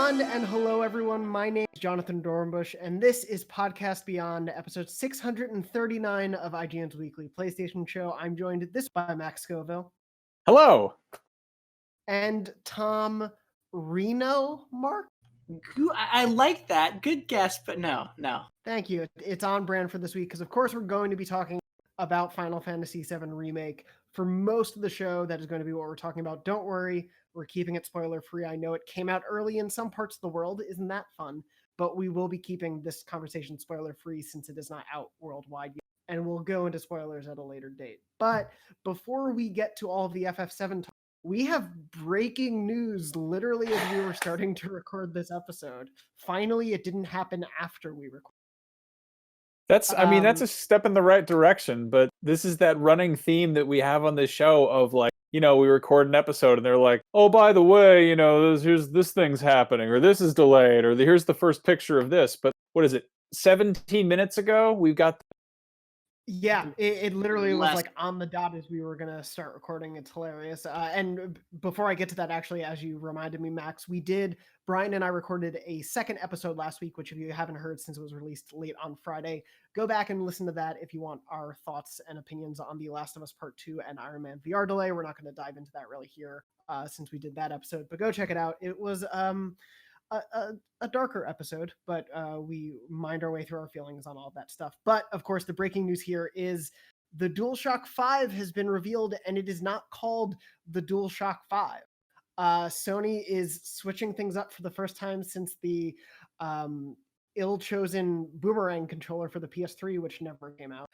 Beyond, and hello everyone. My name is Jonathon Dornbush, and this is Podcast Beyond, episode 639 of IGN's weekly PlayStation show. I'm joined this by Max Scoville. Hello. And Tom Reno, Mark? I like that. Good guess, but no. Thank you. It's on brand for this week, because of course we're going to be talking about Final Fantasy VII Remake. For most of the show, that is going to be what we're talking about. Don't worry, we're keeping it spoiler-free. I know it came out early in some parts of the world. Isn't that fun? But we will be keeping this conversation spoiler-free since it is not out worldwide yet. And we'll go into spoilers at a later date. But before we get to all of the FF7 talk, we have breaking news literally as we were starting to record this episode. Finally, it didn't happen after we recorded. That's a step in the right direction, but this is that running theme that we have on this show of like, we record an episode and they're like, oh, by the way, here's this thing's happening, or this is delayed, or here's the first picture of this. But what is it? 17 minutes ago, we've got. Yeah, it literally was like on the dot as we were going to start recording. It's hilarious. And before I get to that, actually, as you reminded me, Max, Brian and I recorded a second episode last week, which if you haven't heard since it was released late on Friday, go back and listen to that if you want our thoughts and opinions on The Last of Us Part 2 and Iron Man VR delay. We're not going to dive into that really here since we did that episode, but go check it out. It was a darker episode, but we mind our way through our feelings on all that stuff. But of course, the breaking news here is the DualShock 5 has been revealed, and it is not called the DualShock 5. Sony is switching things up for the first time since the ill-chosen Boomerang controller for the PS3, which never came out.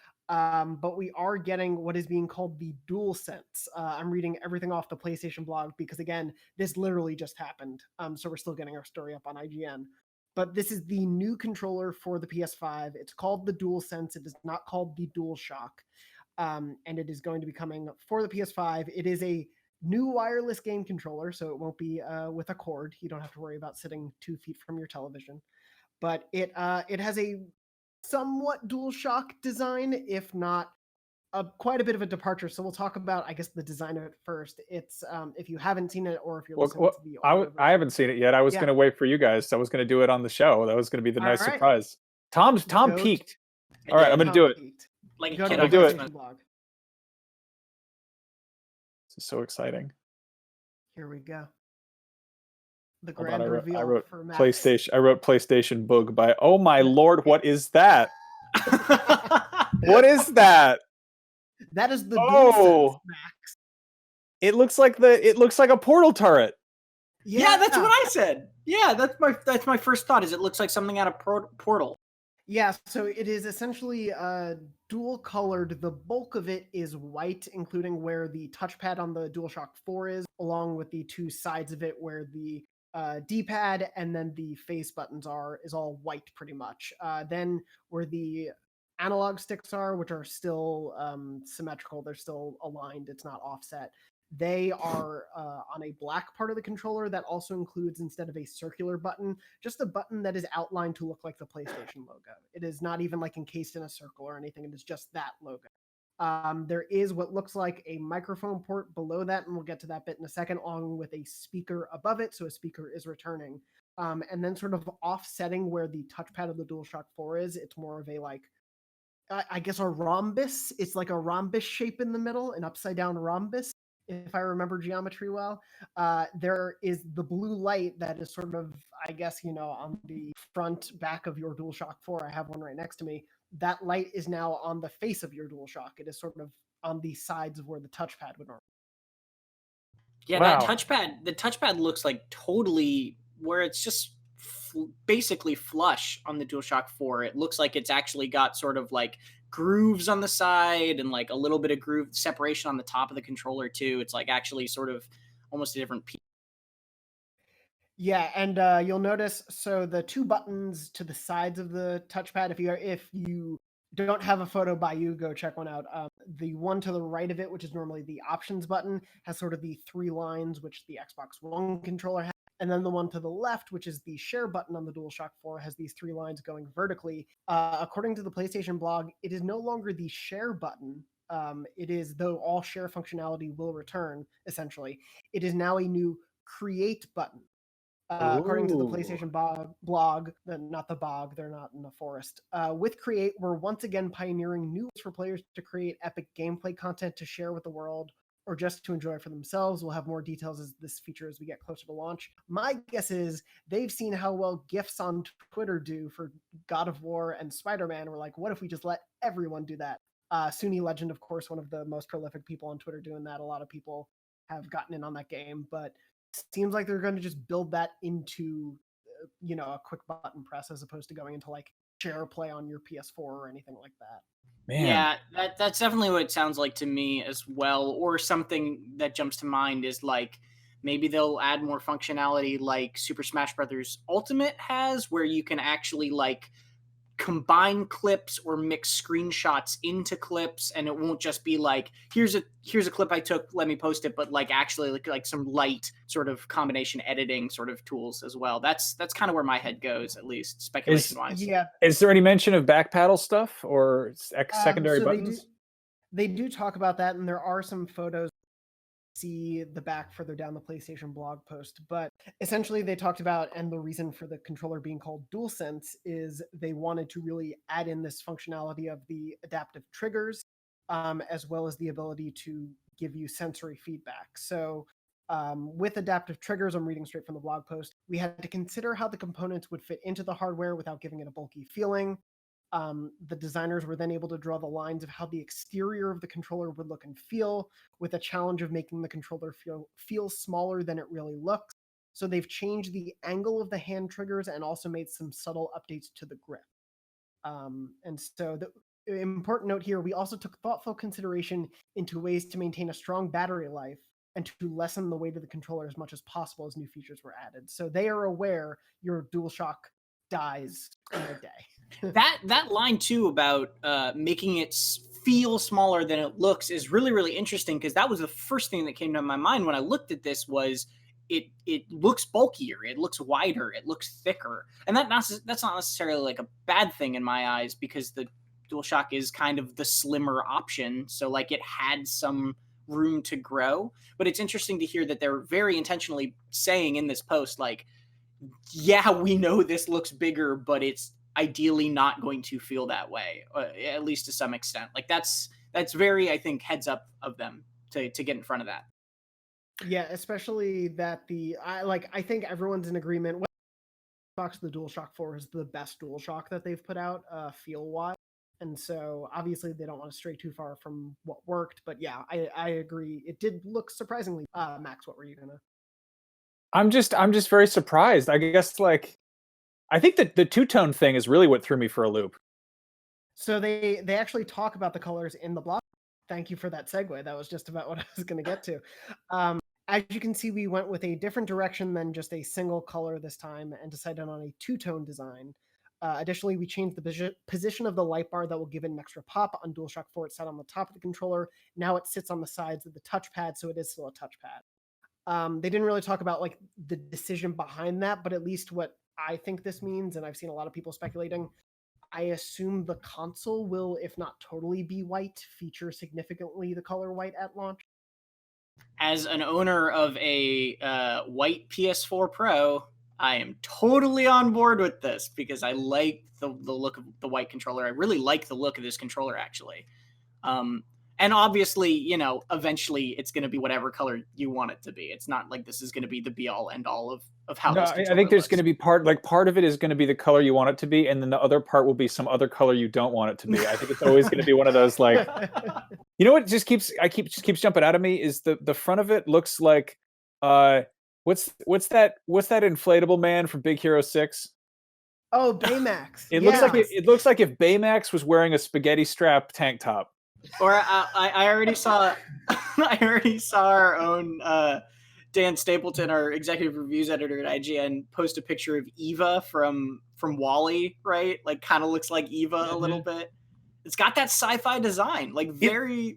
But we are getting what is being called the DualSense. I'm reading everything off the PlayStation blog because, again, this literally just happened. So we're still getting our story up on IGN. But this is the new controller for the PS5. It's called the DualSense. It is not called the DualShock. And it is going to be coming for the PS5. It is a new wireless game controller, so it won't be with a cord. You don't have to worry about sitting 2 feet from your television. But it has a somewhat DualShock design, if not quite a bit of a departure. So we'll talk about, I guess, the design of it first. It's if you haven't seen it, or if you're listening to the audio I haven't seen it yet. I was going to wait for you guys. I was going to do it on the show. That was going to be the nice surprise. Tom peeked. All right, I'm going to do it. Like a Go kid to on the do it. PlayStation blog. This is so exciting. Here we go. The Hold grand on, reveal I wrote for Max. PlayStation. I wrote PlayStation Bug by. Oh my lord! What is that? What is that? That is the Oh, DualSense, Max. it looks like a portal turret. Yeah, that's what I said. Yeah, that's my first thought. Is it looks like something out of Portal. Yeah, so it is essentially dual colored. The bulk of it is white, including where the touchpad on the DualShock 4 is, along with the two sides of it where the D-pad and then the face buttons is all white pretty much. Then where the analog sticks are, which are still symmetrical, they're still aligned, it's not offset. They are on a black part of the controller that also includes, instead of a circular button, just a button that is outlined to look like the PlayStation logo. It is not even like encased in a circle or anything. It is just that logo. There is what looks like a microphone port below that, and we'll get to that bit in a second, along with a speaker above it, so a speaker is returning. And then sort of offsetting where the touchpad of the DualShock 4 is, it's more of a I guess a rhombus. It's like a rhombus shape in the middle, an upside down rhombus, if I remember geometry well. There is the blue light that is sort of, I guess, on the front back of your DualShock 4. I have one right next to me. That light is now on the face of your DualShock. It is sort of on the sides of where the touchpad would normally. Yeah, Wow. the touchpad looks like totally where it's just basically flush on the DualShock 4. It looks like it's actually got sort of like grooves on the side and like a little bit of groove separation on the top of the controller too. It's like actually sort of almost a different piece. Yeah, and you'll notice, so the two buttons to the sides of the touchpad, if you don't have a photo by you, go check one out. The one to the right of it, which is normally the options button, has sort of the three lines, which the Xbox One controller has. And then the one to the left, which is the share button on the DualShock 4, has these three lines going vertically. According to the PlayStation blog, it is no longer the share button. It is, though all share functionality will return, essentially, it is now a new create button. According to the PlayStation blog, not the bog, they're not in the forest. With Create, we're once again pioneering new ways for players to create epic gameplay content to share with the world or just to enjoy for themselves. We'll have more details as this feature as we get closer to launch. My guess is they've seen how well GIFs on Twitter do for God of War and Spider-Man. We're like, what if we just let everyone do that? Suni Legend, of course, one of the most prolific people on Twitter doing that. A lot of people have gotten in on that game, but seems like they're going to just build that into, a quick button press as opposed to going into like share play on your PS4 or anything like that. Man. Yeah, that's definitely what it sounds like to me as well. Or something that jumps to mind is like maybe they'll add more functionality like Super Smash Bros. Ultimate has, where you can actually like combine clips or mix screenshots into clips, and it won't just be like here's a clip I took, let me post it, but like actually like some light sort of combination editing sort of tools as well. That's kind of where my head goes, at least speculation wise. Yeah. Is there any mention of back paddle stuff or secondary buttons? They do talk about that, and there are some photos. See the back further down the PlayStation blog post, but essentially they talked about, and the reason for the controller being called DualSense is they wanted to really add in this functionality of the adaptive triggers, as well as the ability to give you sensory feedback. So with adaptive triggers, I'm reading straight from the blog post, we had to consider how the components would fit into the hardware without giving it a bulky feeling. The designers were then able to draw the lines of how the exterior of the controller would look and feel, with a challenge of making the controller feel smaller than it really looks. So they've changed the angle of the hand triggers and also made some subtle updates to the grip. And so the important note here, we also took thoughtful consideration into ways to maintain a strong battery life and to lessen the weight of the controller as much as possible as new features were added. So they are aware your DualShock dies in a day. that line too about making it feel smaller than it looks is really, really interesting, because that was the first thing that came to my mind when I looked at this. Was it looks bulkier, it looks wider, it looks thicker, and that's not necessarily like a bad thing in my eyes, because the DualShock is kind of the slimmer option, so like it had some room to grow. But it's interesting to hear that they're very intentionally saying in this post, like, yeah, we know this looks bigger, but it's ideally not going to feel that way, at least to some extent. Like that's very, I think, heads up of them to get in front of that. Yeah, especially that I think everyone's in agreement. The DualShock 4 is the best DualShock that they've put out, feel-wise. And so obviously they don't want to stray too far from what worked. But yeah, I agree. It did look surprisingly. Max, what were you gonna? I'm just very surprised. I guess like I think that the two-tone thing is really what threw me for a loop. So they actually talk about the colors in the blog. Thank you for that segue. That was just about what I was going to get to. As you can see, we went with a different direction than just a single color this time and decided on a two-tone design. Additionally, we changed the position of the light bar that will give it an extra pop. On DualShock 4, it sat on the top of the controller. Now it sits on the sides of the touchpad, so it is still a touchpad. They didn't really talk about like the decision behind that, but at least what I think this means, and I've seen a lot of people speculating, I assume the console will, if not totally be white, feature significantly the color white at launch. As an owner of a white PS4 Pro, I am totally on board with this, because I like the look of the white controller. I really like the look of this controller, actually. And obviously, eventually it's going to be whatever color you want it to be. It's not like this is going to be the be-all, end-all of how this controller I think there's looks. going to be part of it is going to be the color you want it to be, and then the other part will be some other color you don't want it to be. I think it's always going to be one of those, like, what just keeps jumping out of me is the front of it looks like what's that inflatable man from Big Hero 6? Oh, Baymax. It looks like if Baymax was wearing a spaghetti strap tank top. Or I already saw our own Dan Stapleton, our executive reviews editor at IGN, post a picture of Eva from WALL-E, right? Like kind of looks like Eva a little bit. It's got that sci-fi design, like very.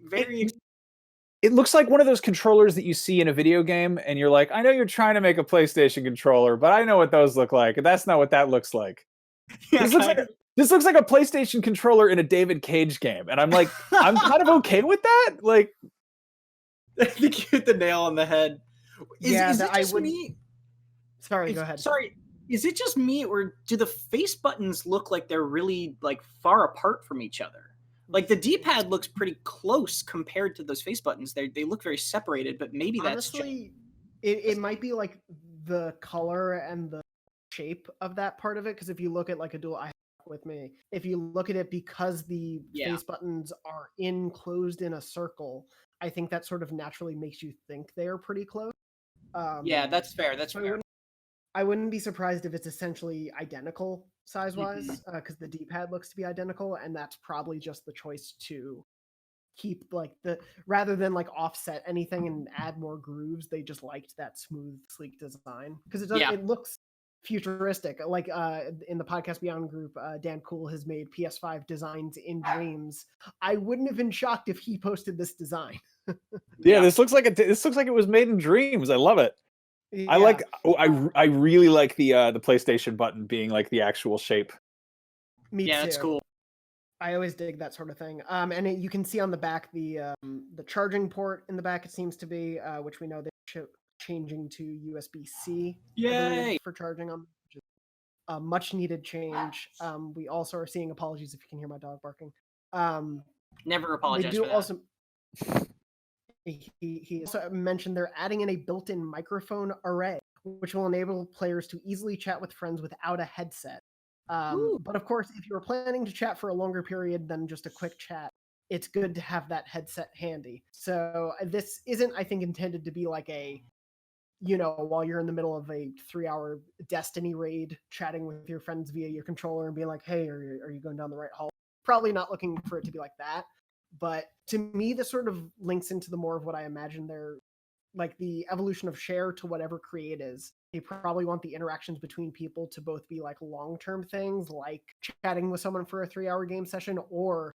It looks like one of those controllers that you see in a video game, and you're like, I know you're trying to make a PlayStation controller, but I know what those look like, and that's not what that looks like. Yeah, this looks like a PlayStation controller in a David Cage game, and I'm like, I'm kind of okay with that. Like, I think you hit the nail on the head. Is it just me? Sorry, go ahead. Sorry, is it just me, or do the face buttons look like they're really like far apart from each other? Like the D-pad looks pretty close compared to those face buttons. They look very separated, but maybe that's honestly, it might be like the color and the shape of that part of it. Because if you look at like a dual, I have it with me. If you look at it, because the face buttons are enclosed in a circle, I think that sort of naturally makes you think they are pretty close. Yeah, that's fair. That's fair. I wouldn't be surprised if it's essentially identical size-wise, because the D-pad looks to be identical, and that's probably just the choice to keep like rather than like offset anything and add more grooves. They just liked that smooth, sleek design because it looks futuristic. Like in the Podcast Beyond group, Dan Cool has made PS5 designs in dreams. I wouldn't have been shocked if he posted this design. Yeah, this looks like it was made in dreams. I love it. Yeah. I really like the PlayStation button being like the actual shape. Me too. That's cool. I always dig that sort of thing. And you can see on the back the charging port in the back. It seems to be which we know they're changing to USB-C. Yay! For charging them, which is a much needed change. We also are seeing, apologies if you can hear my dog barking. Never apologize. They do also. He also mentioned they're adding in a built-in microphone array, which will enable players to easily chat with friends without a headset. But of course, if you're planning to chat for a longer period than just a quick chat, it's good to have that headset handy. So this isn't, I think, intended to be like a, while you're in the middle of a 3-hour Destiny raid, chatting with your friends via your controller and being like, hey, are you going down the right hall? Probably not looking for it to be like that. But to me, this sort of links into the more of what I imagine they're like the evolution of share to whatever Create is. They probably want the interactions between people to both be like long-term things, like chatting with someone for a 3-hour game session, or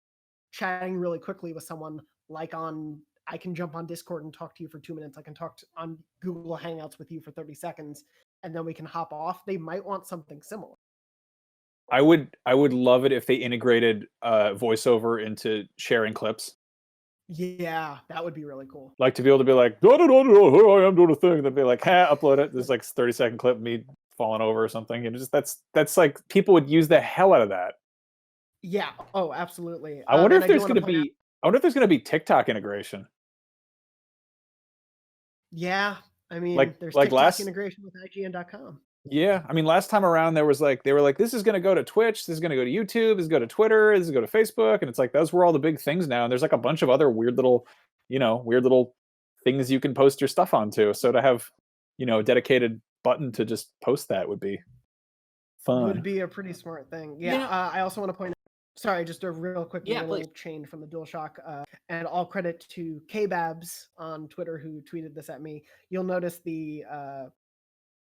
chatting really quickly with someone like I can jump on Discord and talk to you for 2 minutes. I can talk on Google Hangouts with you for 30 seconds, and then we can hop off. They might want something similar. I would love it if they integrated voiceover into sharing clips. Yeah, that would be really cool. Like to be able to be like, here I am doing a thing, and then be like, upload it. There's like 30-second clip of me falling over or something, and just that's like people would use the hell out of that. Yeah. Oh, absolutely. I wonder if there's going to be TikTok integration. Yeah, I mean, there's like TikTok integration with IGN.com. Yeah, I mean, last time around there was like they were like, this is going to go to Twitch, this is going to go to YouTube, this is going to go to Twitter, this is going to go to Facebook, and it's like those were all the big things now. And there's like a bunch of other weird little things you can post your stuff onto. So to have, a dedicated button to just post that would be fun. Would be a pretty smart thing. Yeah. I also want to point out. Sorry, just a real quick little change from the DualShock, and all credit to Kbabs on Twitter who tweeted this at me. You'll notice the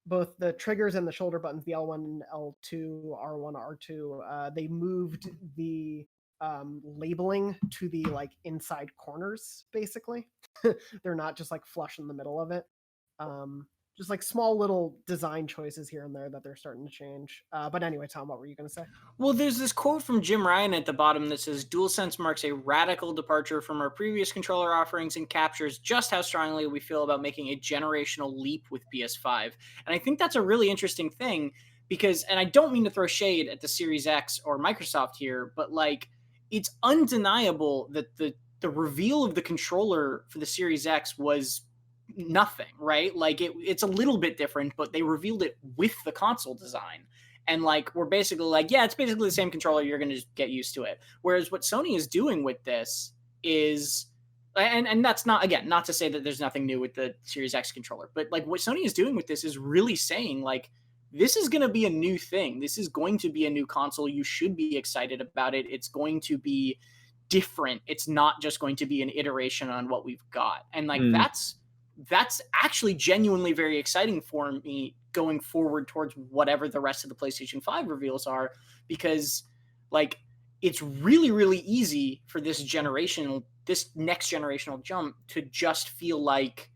both the triggers and the shoulder buttons, the L1 and L2, R1, R2, they moved the labeling to the like inside corners, basically. They're not just like flush in the middle of it. Just like small little design choices here and there that they're starting to change. But anyway, Tom, what were you going to say? Well, there's this quote from Jim Ryan at the bottom that says, DualSense marks a radical departure from our previous controller offerings and captures just how strongly we feel about making a generational leap with PS5. And I think that's a really interesting thing because, and I don't mean to throw shade at the Series X or Microsoft here, but like, it's undeniable that the reveal of the controller for the Series X was nothing, right? Like it's a little bit different, but they revealed it with the console design. And like, we're basically like, yeah, it's basically the same controller. You're going to just get used to it. Whereas what Sony is doing with this is, and that's not, again, not to say that there's nothing new with the Series X controller, but like what Sony is doing with this is really saying like, this is going to be a new thing. This is going to be a new console. You should be excited about it. It's going to be different. It's not just going to be an iteration on what we've got. And like, that's actually genuinely very exciting for me going forward towards whatever the rest of the PlayStation 5 reveals are, because like it's really, really easy for this next generational jump to just feel like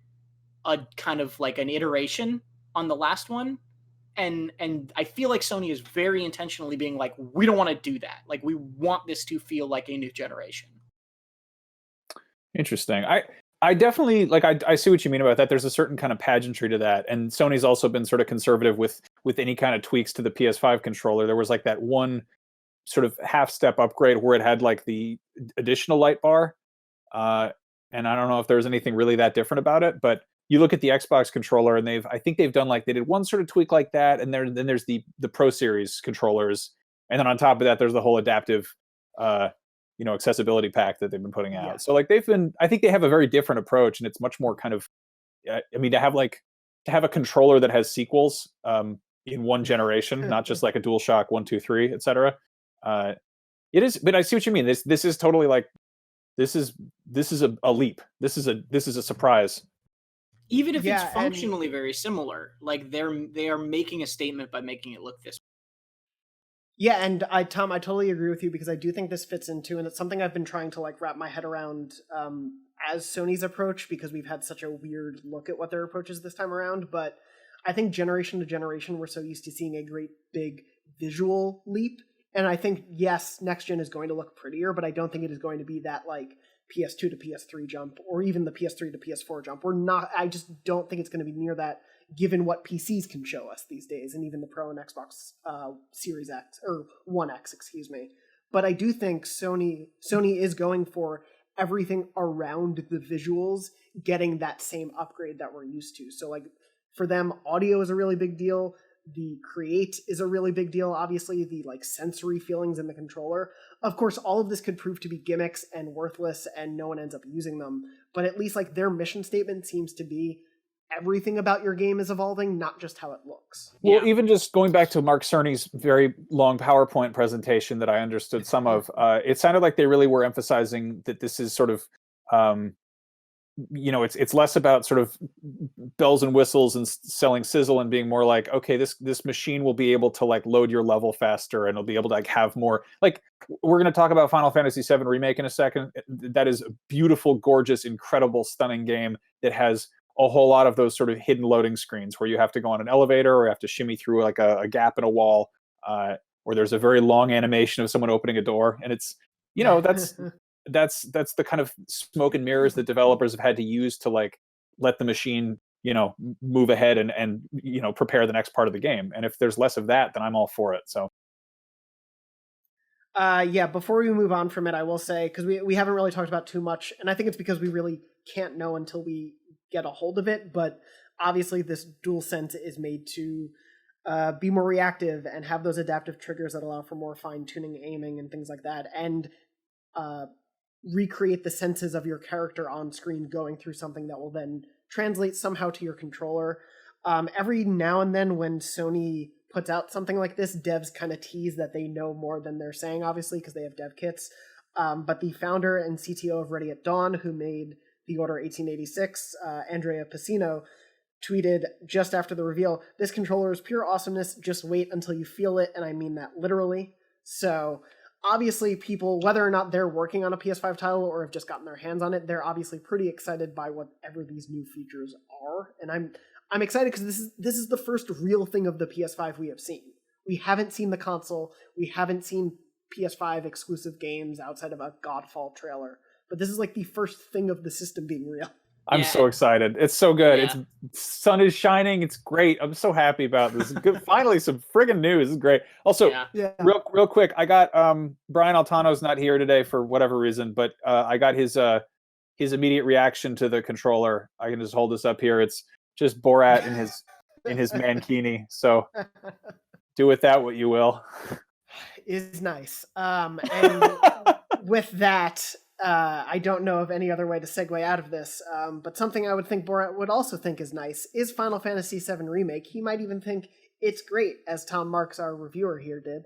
a kind of like an iteration on the last one. And I feel like Sony is very intentionally being like, we don't want to do that. Like we want this to feel like a new generation. Interesting. I definitely like. I see what you mean about that. There's a certain kind of pageantry to that, and Sony's also been sort of conservative with any kind of tweaks to the PS5 controller. There was like that one sort of half step upgrade where it had like the additional light bar, and I don't know if there's anything really that different about it. But you look at the Xbox controller, and I think they've done like they did one sort of tweak like that, and then there's the Pro Series controllers, and then on top of that, there's the whole adaptive. Accessibility pack that they've been putting out. Yeah. So like I think they have a very different approach, and it's much more kind of, I mean, to have a controller that has sequels in one generation, not just like a DualShock 1, 2, 3, etc. It is, but I see what you mean. This is totally like, this is a leap. This is a surprise. Even if it's functionally very similar, like they are making a statement by making it look this way. Yeah, and Tom, I totally agree with you, because I do think this fits into, and it's something I've been trying to like wrap my head around as Sony's approach, because we've had such a weird look at what their approach is this time around. But I think generation to generation, we're so used to seeing a great big visual leap. And I think, yes, next gen is going to look prettier, but I don't think it is going to be that like PS2 to PS3 jump, or even the PS3 to PS4 jump. I just don't think it's going to be near that, given what PCs can show us these days, and even the Pro and Xbox Series X, or One X, excuse me. But I do think Sony is going for everything around the visuals getting that same upgrade that we're used to. So like for them, audio is a really big deal. The Create is a really big deal. Obviously, the like sensory feelings in the controller. Of course, all of this could prove to be gimmicks and worthless, and no one ends up using them. But at least like their mission statement seems to be everything about your game is evolving, not just how it looks. Well, even just going back to Mark Cerny's very long PowerPoint presentation that I understood some of, it sounded like they really were emphasizing that this is sort of, it's less about sort of bells and whistles and selling sizzle, and being more like, okay, this machine will be able to like load your level faster, and it'll be able to like have more, like, we're going to talk about Final Fantasy VII Remake in a second. That is a beautiful, gorgeous, incredible, stunning game that has a whole lot of those sort of hidden loading screens where you have to go on an elevator, or you have to shimmy through like a gap in a wall, or there's a very long animation of someone opening a door. And it's, that's the kind of smoke and mirrors that developers have had to use to like let the machine, move ahead and prepare the next part of the game. And if there's less of that, then I'm all for it. So. Before we move on from it, I will say, because we haven't really talked about too much, and I think it's because we really can't know until we get a hold of it, but obviously this DualSense is made to be more reactive and have those adaptive triggers that allow for more fine-tuning aiming and things like that, and recreate the senses of your character on screen going through something that will then translate somehow to your controller. Every now and then when Sony puts out something like this, devs kind of tease that they know more than they're saying, obviously, because they have dev kits. But the founder and CTO of Ready at Dawn, who made The Order 1886, Andrea Pacino, tweeted just after the reveal, "This controller is pure awesomeness, just wait until you feel it," and I mean that literally. So obviously people, whether or not they're working on a PS5 title or have just gotten their hands on it, they're obviously pretty excited by whatever these new features are. And I'm excited because this is the first real thing of the PS5 we have seen. We haven't seen the console, we haven't seen PS5 exclusive games outside of a Godfall trailer. But this is like the first thing of the system being real. I'm so excited. It's so good. Yeah. It's sun is shining. It's great. I'm so happy about this. Good. Finally, some friggin' news. This is great. Also, real quick, I got Brian Altano's not here today for whatever reason, but I got his immediate reaction to the controller. I can just hold this up here. It's just Borat in his mankini. So do with that what you will. Is nice. And with that, I don't know of any other way to segue out of this, but something I would think Borat would also think is nice is Final Fantasy VII Remake. He might even think it's great, as Tom Marks, our reviewer here, did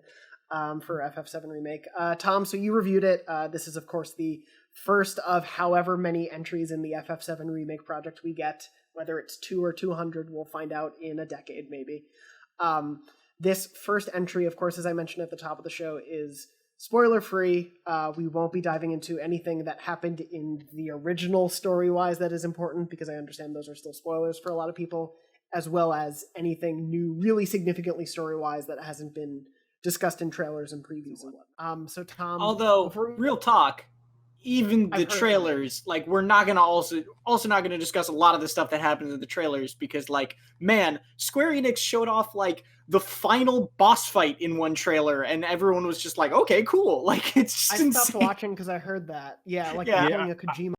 for FF7 Remake. Tom, so you reviewed it. This is, of course, the first of however many entries in the FF7 Remake project we get. Whether it's 2 or 200, we'll find out in a decade, maybe. This first entry, of course, as I mentioned at the top of the show, is spoiler-free. We won't be diving into anything that happened in the original story-wise that is important, because I understand those are still spoilers for a lot of people, as well as anything new, really significantly story-wise, that hasn't been discussed in trailers and previews and whatnot. So Tom... Although, real talk, even the I've heard trailers, like we're not gonna also not gonna discuss a lot of the stuff that happens in the trailers because, like, man, Square Enix showed off like the final boss fight in one trailer, and everyone was just like, "Okay, cool." Like, it's just I stopped insane. watching because I heard that. Yeah, like Yeah. they're pulling a Kojima.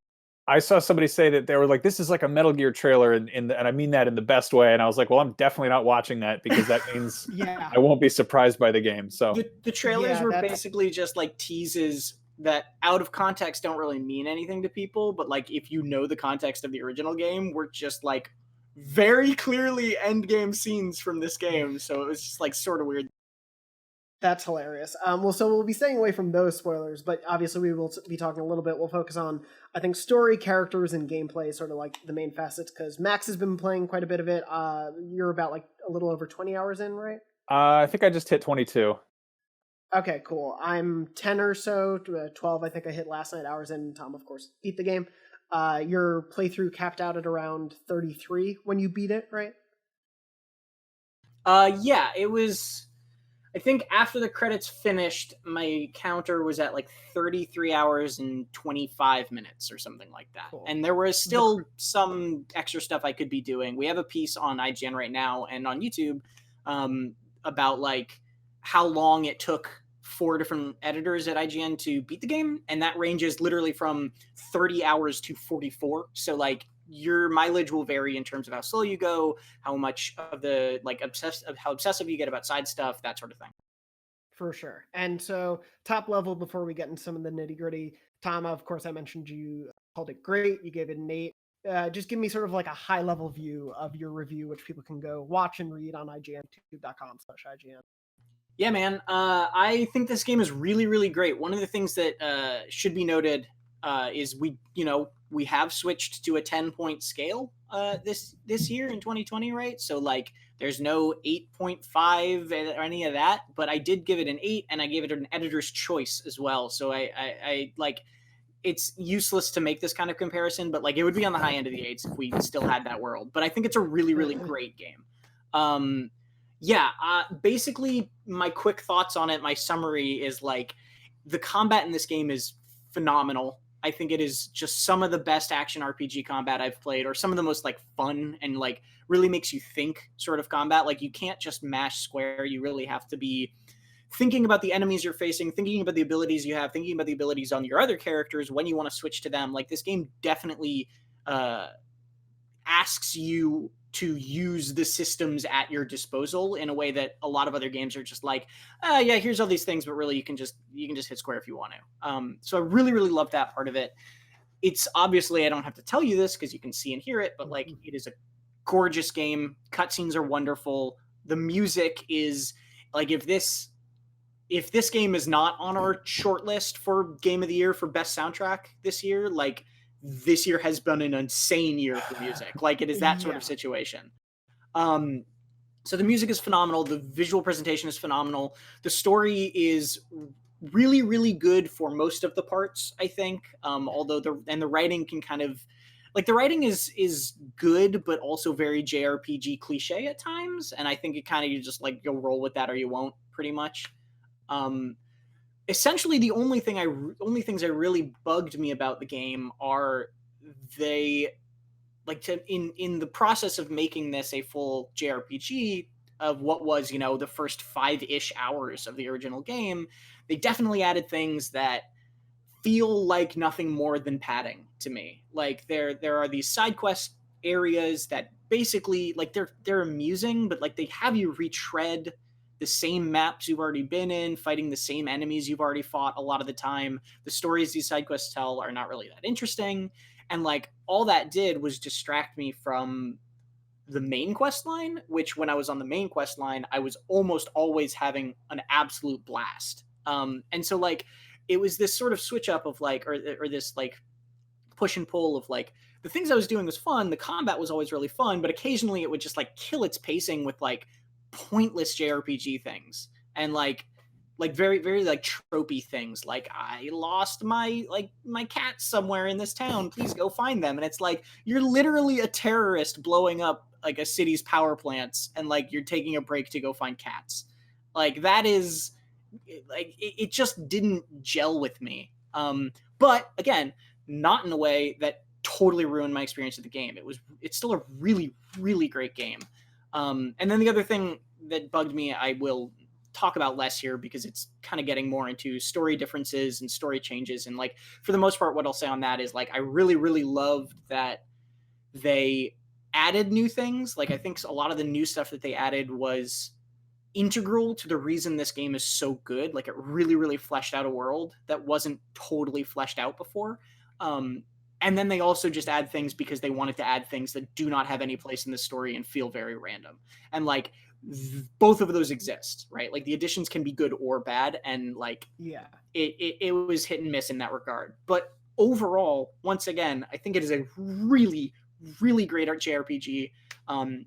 I saw somebody say that they were like, "This is like a Metal Gear trailer," and I mean that in the best way. And I was like, "Well, I'm definitely not watching that because that means Yeah, I won't be surprised by the game." So The trailers Yeah, were that's- basically just like teases that out of context don't really mean anything to people, but like if you know the context of the original game, we're just like very clearly end game scenes from this game. So it was just like sort of weird. that's hilarious. Well, so we'll be staying away from those spoilers, but obviously we will be talking a little bit. We'll focus on, I think, story, characters, and gameplay, sort of like the main facets, because Max has been playing quite a bit of it. You're about like a little over 20 hours in, right? I think I just hit 22. Okay, cool. I'm 10 or so, 12 I think I hit last night, hours in. Tom, of course, beat the game. Your playthrough capped out at around 33 when you beat it, right? Yeah, it was. I think after the credits finished, my counter was at like 33 hours and 25 minutes or something like that. Cool. And there was still some extra stuff I could be doing. We have a piece on IGN right now and on YouTube about like how long it took 4 different editors at IGN to beat the game. And that ranges literally from 30 hours to 44. So like your mileage will vary in terms of how slow you go, how much of the like how obsessive you get about side stuff, that sort of thing. For sure. And so, top level, before we get into some of the nitty gritty, Tom, of course, I mentioned you called it great. You gave it an 8. Just give me sort of like a high level view of your review, which people can go watch and read on IGN.com/IGN. Yeah, man. I think this game is really, really great. One of the things that should be noted is we have switched to a 10-point scale this year in 2020, right? So like there's no 8.5 or any of that, but I did give it an 8 and I gave it an editor's choice as well. So I like, it's useless to make this kind of comparison, but like it would be on the high end of the 8s if we still had that world. But I think it's a really, really great game. Basically my quick thoughts on it, my summary is like the combat in this game is phenomenal. I think it is just some of the best action RPG combat I've played, or some of the most like fun and like really makes you think sort of combat. Like you can't just mash square. You really have to be thinking about the enemies you're facing, thinking about the abilities you have, thinking about the abilities on your other characters when you want to switch to them. Like this game definitely asks you to use the systems at your disposal in a way that a lot of other games are just like, yeah, here's all these things, but really you can just hit square if you want to. So I really, really love that part of it. It's obviously, I don't have to tell you this because you can see and hear it, but like it is a gorgeous game. Cutscenes are wonderful. The music is like, if this game is not on our short list for Game of the Year for best soundtrack this year, like this year has been an insane year for music. Like it is that sort of situation. So the music is phenomenal. The visual presentation is phenomenal. The story is really, really good for most of the parts, I think. Although the writing can kind of, like the writing is good, but also very JRPG cliche at times. And I think it kind of, you just like, you'll roll with that or you won't, pretty much. Essentially the only things that really bugged me about the game are they like in the process of making this a full JRPG of what was, the first 5-ish hours of the original game, they definitely added things that feel like nothing more than padding to me. Like there are these side quest areas that basically like they're amusing, but like they have you retread the same maps you've already been in, fighting the same enemies you've already fought a lot of the time. The stories these side quests tell are not really that interesting. And like all that did was distract me from the main quest line, which when I was on the main quest line, I was almost always having an absolute blast. And so like, it was this sort of switch up of like, or this like push and pull of like, the things I was doing was fun. The combat was always really fun, but occasionally it would just like kill its pacing with like pointless JRPG things and like very, very like tropey things. Like I lost my cat somewhere in this town. Please go find them. And it's like, you're literally a terrorist blowing up like a city's power plants and like you're taking a break to go find cats. Like that is like, it just didn't gel with me. But again, not in a way that totally ruined my experience of the game. It's still a really, really great game. And then the other thing that bugged me, I will talk about less here because it's kind of getting more into story differences and story changes. And like, for the most part, what I'll say on that is like, I really, really loved that they added new things. Like, I think a lot of the new stuff that they added was integral to the reason this game is so good. Like, it really, really fleshed out a world that wasn't totally fleshed out before. And then they also just add things because they wanted to add things that do not have any place in the story and feel very random. And like, both of those exist, right? Like, the additions can be good or bad, and like, yeah, it was hit and miss in that regard. But overall, once again, I think it is a really, really great JRPG. And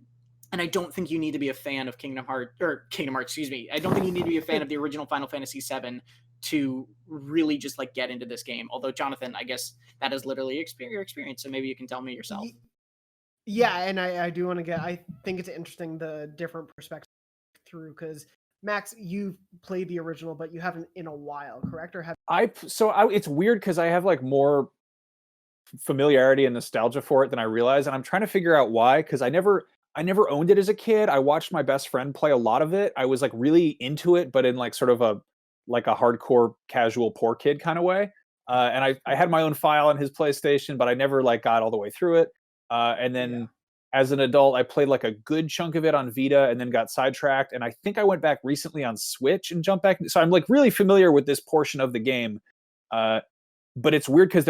I don't think you need to be a fan of Kingdom Hearts, excuse me. I don't think you need to be a fan of the original Final Fantasy VII to really just like get into this game. Although, Jonathan, I guess that is literally your experience, so maybe you can tell me yourself. Yeah, and I do want to I think it's interesting the different perspectives through, because Max, you've played the original, but you haven't in a while, correct? Or have it's weird because I have like more familiarity and nostalgia for it than I realize, and I'm trying to figure out why, because I never owned it as a kid. I watched my best friend play a lot of it. I was like really into it, but in like sort of a hardcore casual poor kid kind of way. And I had my own file on his PlayStation, but I never like got all the way through it. And then as an adult, I played like a good chunk of it on Vita and then got sidetracked. And I think I went back recently on Switch and jumped back. So I'm like really familiar with this portion of the game. But it's weird because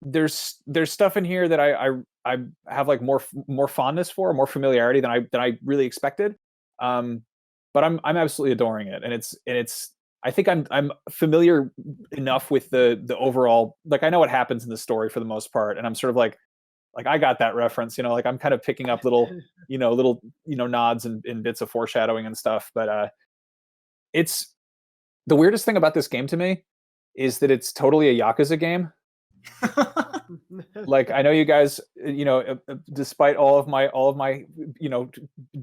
there's stuff in here that I have like more fondness for, more familiarity than I really expected. But I'm absolutely adoring it, and it's I think I'm familiar enough with the overall, like I know what happens in the story for the most part, and I'm sort of like I got that reference, like I'm kind of picking up little nods and bits of foreshadowing and stuff. But it's the weirdest thing about this game to me is that it's totally a Yakuza game. Like, I know you guys, despite all of my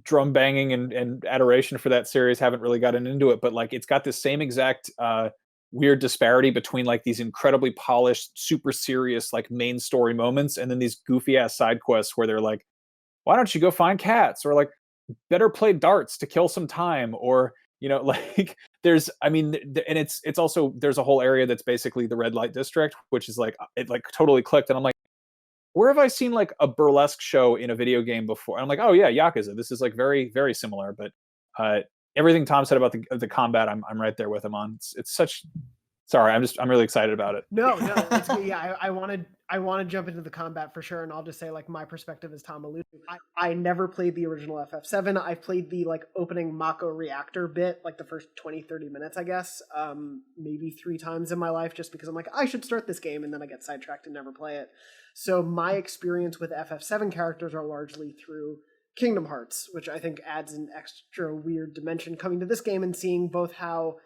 drum banging and adoration for that series, haven't really gotten into it, but like it's got the same exact weird disparity between like these incredibly polished, super serious like main story moments and then these goofy ass side quests where they're like, why don't you go find cats, or like better play darts to kill some time, or like there's, and it's also, there's a whole area that's basically the red light district, which is like, it like totally clicked, and I'm like, where have I seen like a burlesque show in a video game before? And I'm like, oh yeah, Yakuza. This is like very, very similar. But everything Tom said about the combat, I'm right there with him on. It's such. Sorry, I'm really excited about it. No, it's good. Yeah, I want to jump into the combat for sure, and I'll just say like my perspective as Tom alluded. I never played the original FF7. I played the like opening Mako reactor bit, like the first 20-30 minutes, I guess, maybe 3 times in my life, just because I'm like, I should start this game, and then I get sidetracked and never play it. So my experience with FF7 characters are largely through Kingdom Hearts, which I think adds an extra weird dimension coming to this game and seeing both how,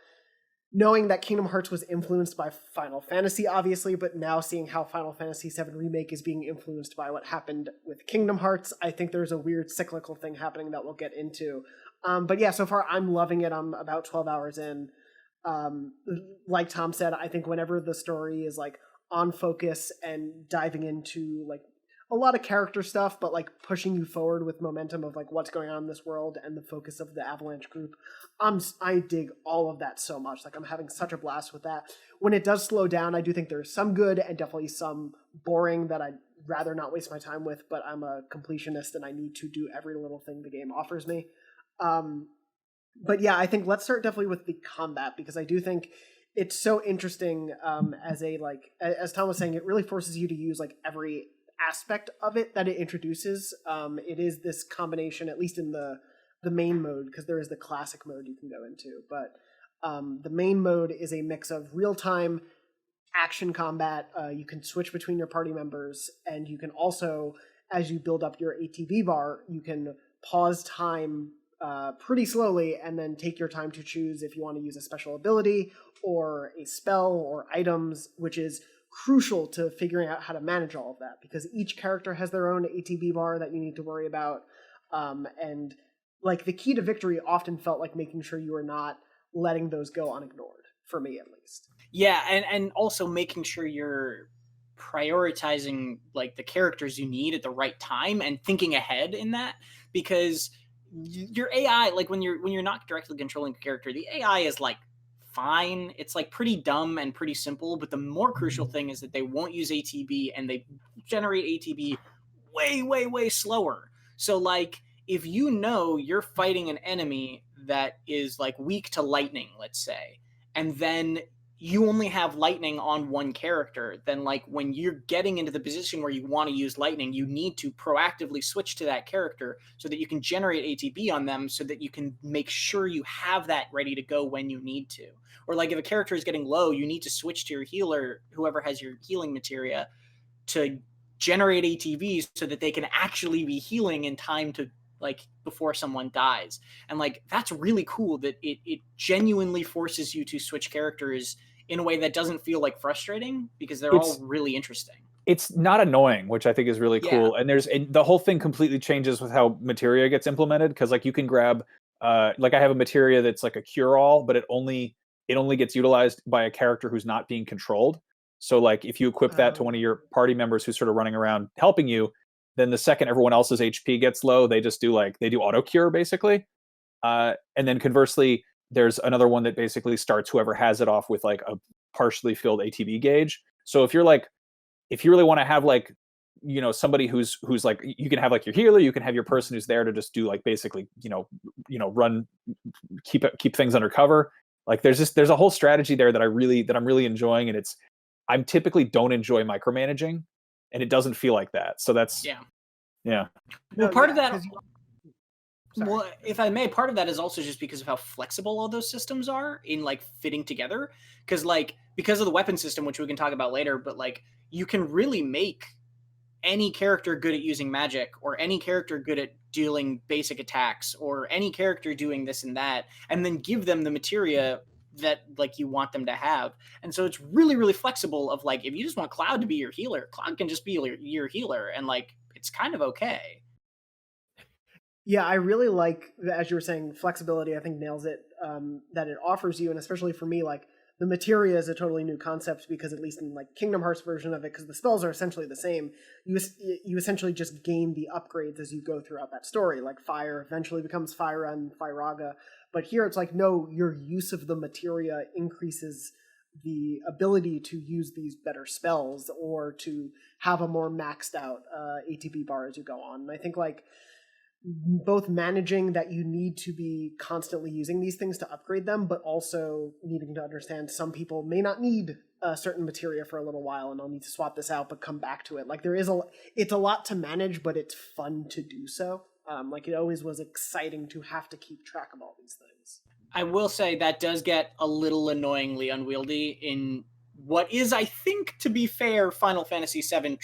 knowing that Kingdom Hearts was influenced by Final Fantasy, obviously, but now seeing how Final Fantasy VII Remake is being influenced by what happened with Kingdom Hearts, I think there's a weird cyclical thing happening that we'll get into. But yeah, so far I'm loving it. I'm about 12 hours in. Like Tom said, I think whenever the story is like on focus and diving into like a lot of character stuff, but like pushing you forward with momentum of like what's going on in this world and the focus of the Avalanche group, I dig all of that so much. Like, I'm having such a blast with that. When it does slow down, I do think there's some good and definitely some boring that I'd rather not waste my time with, but I'm a completionist and I need to do every little thing the game offers me. But yeah, I think let's start definitely with the combat, because I do think it's so interesting. As Tom was saying, it really forces you to use like every aspect of it that it introduces. It is this combination, at least in the main mode, because there is the classic mode you can go into, but the main mode is a mix of real-time action combat. You can switch between your party members, and you can also, as you build up your ATB bar, you can pause time pretty slowly and then take your time to choose if you want to use a special ability or a spell or items, which is crucial to figuring out how to manage all of that, because each character has their own ATB bar that you need to worry about. And like the key to victory often felt like making sure you were not letting those go unignored, for me at least. Yeah, and also making sure you're prioritizing like the characters you need at the right time and thinking ahead in that, because your AI, like when you're not directly controlling a character, the AI is like fine. It's like pretty dumb and pretty simple, but the more crucial thing is that they won't use ATB and they generate ATB way slower. So like if you know you're fighting an enemy that is like weak to lightning, let's say, and then you only have lightning on one character, then like when you're getting into the position where you want to use lightning, you need to proactively switch to that character so that you can generate ATB on them so that you can make sure you have that ready to go when you need to. Or like if a character is getting low, you need to switch to your healer, whoever has your healing materia, to generate ATVs so that they can actually be healing in time to like before someone dies. And like that's really cool that it genuinely forces you to switch characters in a way that doesn't feel like frustrating, because they're all really interesting. It's not annoying, which I think is really cool. Yeah. And the whole thing completely changes with how materia gets implemented, because like you can grab like I have a materia that's like a cure-all, but it only gets utilized by a character who's not being controlled. So like if you equip that to one of your party members who's sort of running around helping you, then the second everyone else's HP gets low, they just do auto cure basically. And then conversely, there's another one that basically starts whoever has it off with like a partially filled ATB gauge. So if you really want to have like, you know, somebody who's like, you can have like your healer, you can have your person who's there to just do like basically, run, keep things under cover. Like there's a whole strategy there that I'm really enjoying, and I'm typically don't enjoy micromanaging, and it doesn't feel like that. So that's yeah. Well, part of that. Well, if I may, part of that is also just because of how flexible all those systems are in like fitting together. Because of the weapon system, which we can talk about later, but like you can really make any character good at using magic, or any character good at dealing basic attacks, or any character doing this and that, and then give them the materia that like you want them to have. And so it's really flexible of like, if you just want Cloud to be your healer, Cloud can just be your healer, and like it's kind of okay. Yeah, I really like, as you were saying, flexibility, I think nails it, that it offers you. And especially for me, like the materia is a totally new concept, because at least in like Kingdom Hearts version of it, because the spells are essentially the same, you essentially just gain the upgrades as you go throughout that story. Like fire eventually becomes Fire and Firaga. But here it's like, no, your use of the materia increases the ability to use these better spells, or to have a more maxed out ATB bar as you go on. And I think like both managing that you need to be constantly using these things to upgrade them, but also needing to understand some people may not need a certain materia for a little while, and I'll need to swap this out but come back to it. Like it's a lot to manage, but it's fun to do so. Like it always was exciting to have to keep track of all these things. I will say that does get a little annoyingly unwieldy in what is, I think, to be fair, Final Fantasy VII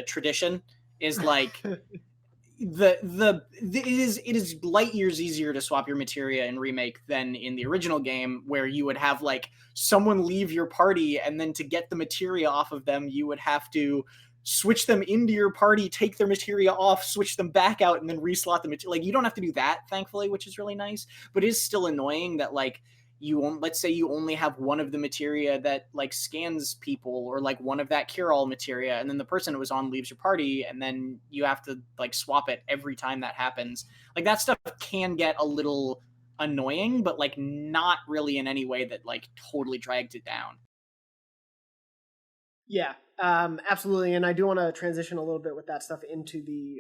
tradition is like it is light years easier to swap your materia in Remake than in the original game, where you would have like someone leave your party, and then to get the materia off of them, you would have to switch them into your party, take their materia off, switch them back out, and then reslot the materia. Like you don't have to do that, thankfully, which is really nice. But it is still annoying that like let's say you only have one of the materia that like scans people, or like one of that cure-all materia, and then the person it was on leaves your party, and then you have to like swap it every time that happens. Like that stuff can get a little annoying, but like not really in any way that like totally drags it down. Yeah, absolutely. And I do want to transition a little bit with that stuff into the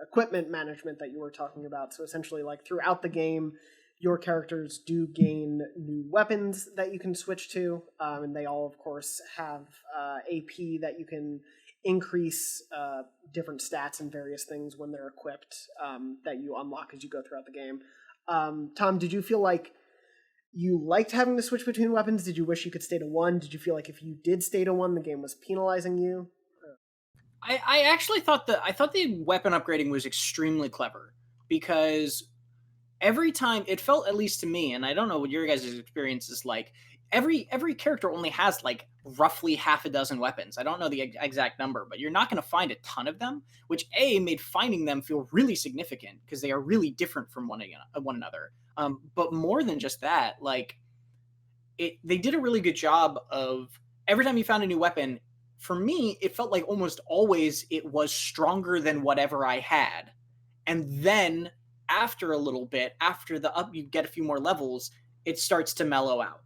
equipment management that you were talking about. So essentially, like throughout the game, your characters do gain new weapons that you can switch to, and they all, of course, have AP that you can increase different stats and various things when they're equipped, that you unlock as you go throughout the game. Tom, did you feel like you liked having to switch between weapons? Did you wish you could stay to one? Did you feel like if you did stay to one, the game was penalizing you? I actually thought the weapon upgrading was extremely clever, because every time it felt, at least to me, and I don't know what your guys' experience is like, every character only has like roughly half a dozen weapons. I don't know the exact number, but you're not going to find a ton of them, which made finding them feel really significant, because they are really different from one another. But more than just that, like they did a really good job of every time you found a new weapon, for me, it felt like almost always it was stronger than whatever I had. And then after a little bit, after you get a few more levels, it starts to mellow out.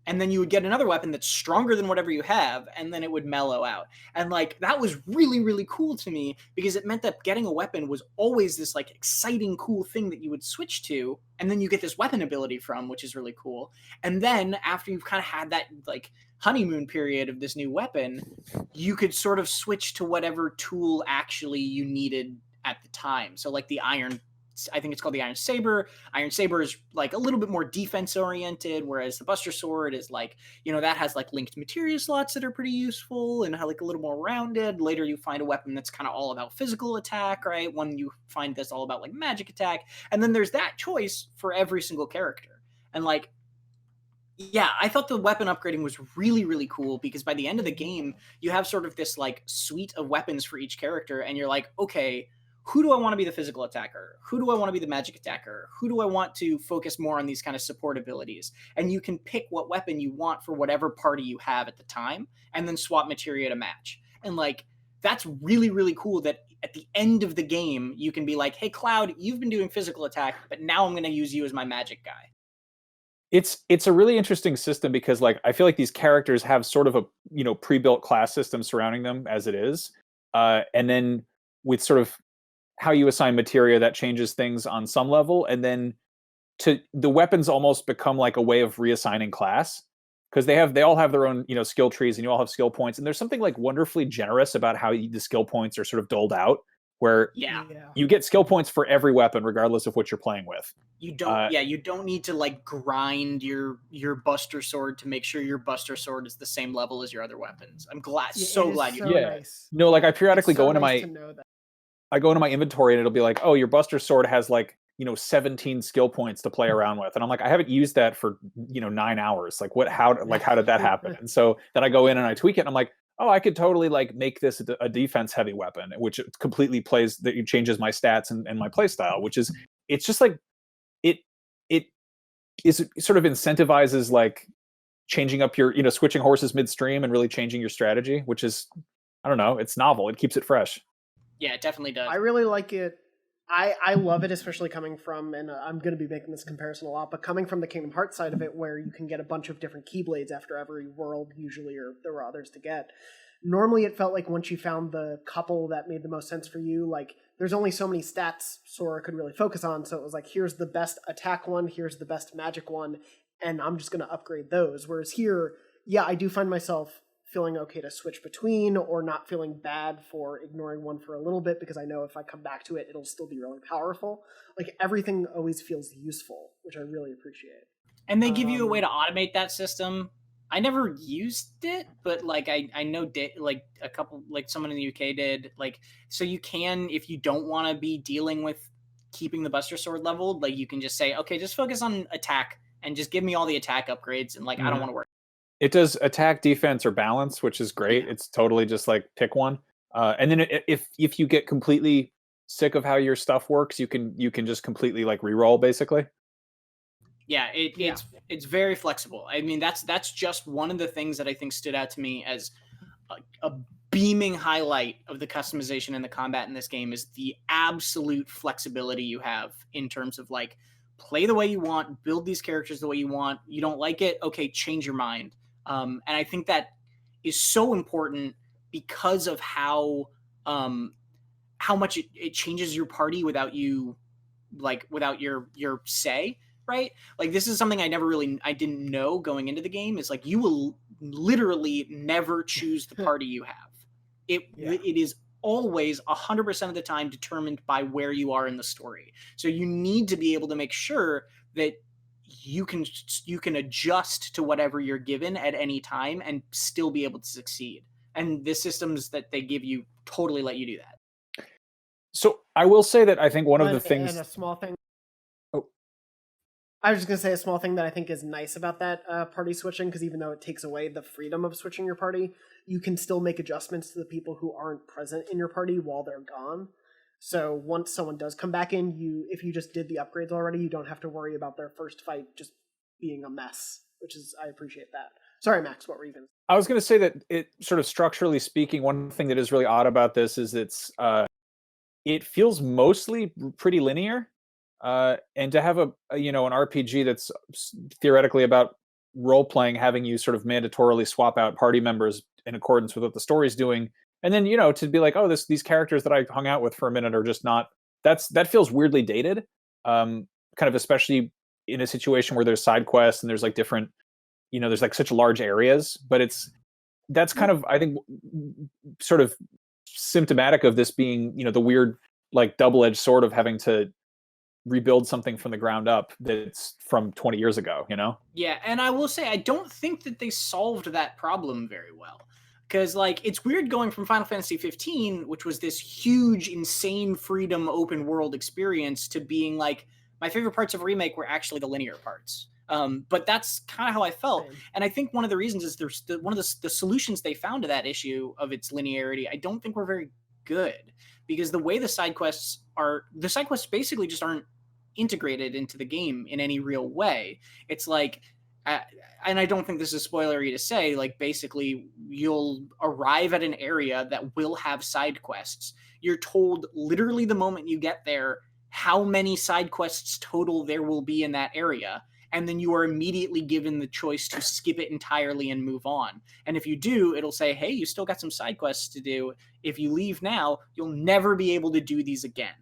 And then you would get another weapon that's stronger than whatever you have, and then it would mellow out. And like that was really, really cool to me because it meant that getting a weapon was always this like exciting, cool thing that you would switch to, and then you get this weapon ability from, which is really cool. And then after you've kind of had that like honeymoon period of this new weapon, you could sort of switch to whatever tool actually you needed at the time. So like the I think it's called the Iron Saber. Iron Saber is like a little bit more defense oriented, whereas the Buster Sword is like, that has like linked materia slots that are pretty useful and like a little more rounded. Later you find a weapon that's kind of all about physical attack, right? One you find that's all about like magic attack. And then there's that choice for every single character. And like, yeah, I thought the weapon upgrading was really, really cool because by the end of the game, you have sort of this like suite of weapons for each character, and you're like, okay, who do I want to be the physical attacker? Who do I want to be the magic attacker? Who do I want to focus more on these kind of support abilities? And you can pick what weapon you want for whatever party you have at the time, and then swap materia to match. And like, that's really, really cool that at the end of the game, you can be like, hey, Cloud, you've been doing physical attack, but now I'm going to use you as my magic guy. It's a really interesting system because like I feel like these characters have sort of a pre-built class system surrounding them as it is, and then with sort of how you assign materia that changes things on some level, and then the weapons almost become like a way of reassigning class because they all have their own skill trees, and you all have skill points, and there's something like wonderfully generous about how the skill points are sort of doled out, where you get skill points for every weapon regardless of what you're playing with. You don't need to like grind your Buster Sword to make sure your Buster Sword is the same level as your other weapons. I'm glad, so glad you did. Nice. Like I periodically go into my I go into my inventory and it'll be like, oh, your Buster Sword has like 17 skill points to play around with, and I'm like, I haven't used that for 9 hours. Like how did that happen? And so then I go in and I tweak it, and I'm like, oh, I could totally like make this a defense heavy weapon, which completely changes my stats and my play style, which is, it's just like it is sort of incentivizes like changing up your switching horses midstream and really changing your strategy, which is, I don't know, it's novel. It keeps it fresh. Yeah, it definitely does. I really like it. I love it, especially coming from, and I'm going to be making this comparison a lot, but coming from the Kingdom Hearts side of it, where you can get a bunch of different Keyblades after every world, usually, or there were others to get. Normally, it felt like once you found the couple that made the most sense for you, like, there's only so many stats Sora could really focus on, so it was like, here's the best attack one, here's the best magic one, and I'm just going to upgrade those. Whereas here, yeah, I do find myself feeling okay to switch between, or not feeling bad for ignoring one for a little bit, because I know if I come back to it, it'll still be really powerful. Like, everything always feels useful, which I really appreciate. And they give you a way to automate that system. I never used it, but like I know like a couple, like someone in the UK did, like, so you can, if you don't want to be dealing with keeping the Buster Sword leveled, like you can just say, okay, just focus on attack and just give me all the attack upgrades, and like I don't want to work. It does attack, defense, or balance, which is great. Yeah. It's totally just like pick one. And then if you get completely sick of how your stuff works, you can just completely like reroll basically. Yeah, it's very flexible. I mean, that's just one of the things that I think stood out to me as a beaming highlight of the customization and the combat in this game is the absolute flexibility you have in terms of like, play the way you want, build these characters the way you want. You don't like it, okay, change your mind. And I think that is so important because of how much it changes your party without you, like, without your say, right? Like, this is something I didn't know going into the game, is like, you will literally never choose the party you have. It is always 100% of the time determined by where you are in the story. So you need to be able to make sure that you can adjust to whatever you're given at any time and still be able to succeed. And the systems that they give you totally let you do that. So I will say that I think one of the things, and a small thing. I was just going to say a small thing that I think is nice about that party switching, because even though it takes away the freedom of switching your party, you can still make adjustments to the people who aren't present in your party while they're gone. So once someone does come back in, if you just did the upgrades already, you don't have to worry about their first fight just being a mess. which is, I appreciate that. Sorry, Max, what were you going to say? I was going to say that it sort of structurally speaking, one thing that is really odd about this is it feels mostly pretty linear. And to have an RPG that's theoretically about role playing, having you sort of mandatorily swap out party members in accordance with what the story's doing, and then to be like, oh, these characters that I hung out with for a minute are just not. That feels weirdly dated. Kind of especially in a situation where there's side quests and there's like different, there's like such large areas, but that's kind of, I think, sort of symptomatic of this being, the weird like double-edged sword of having to rebuild something from the ground up that's from 20 years ago, Yeah, and I will say I don't think that they solved that problem very well. Because, like, it's weird going from Final Fantasy 15, which was this huge, insane freedom open world experience, to being like, my favorite parts of Remake were actually the linear parts. But that's kind of how I felt. Same. And I think one of the reasons is one of the solutions they found to that issue of its linearity, I don't think were very good. Because the way the side quests basically just aren't integrated into the game in any real way. It's like, and I don't think this is spoilery to say, like, basically you'll arrive at an area that will have side quests. You're told literally the moment you get there how many side quests total there will be in that area, and then you are immediately given the choice to skip it entirely and move on. And if you do, it'll say, hey, you still got some side quests to do. If you leave now, you'll never be able to do these again.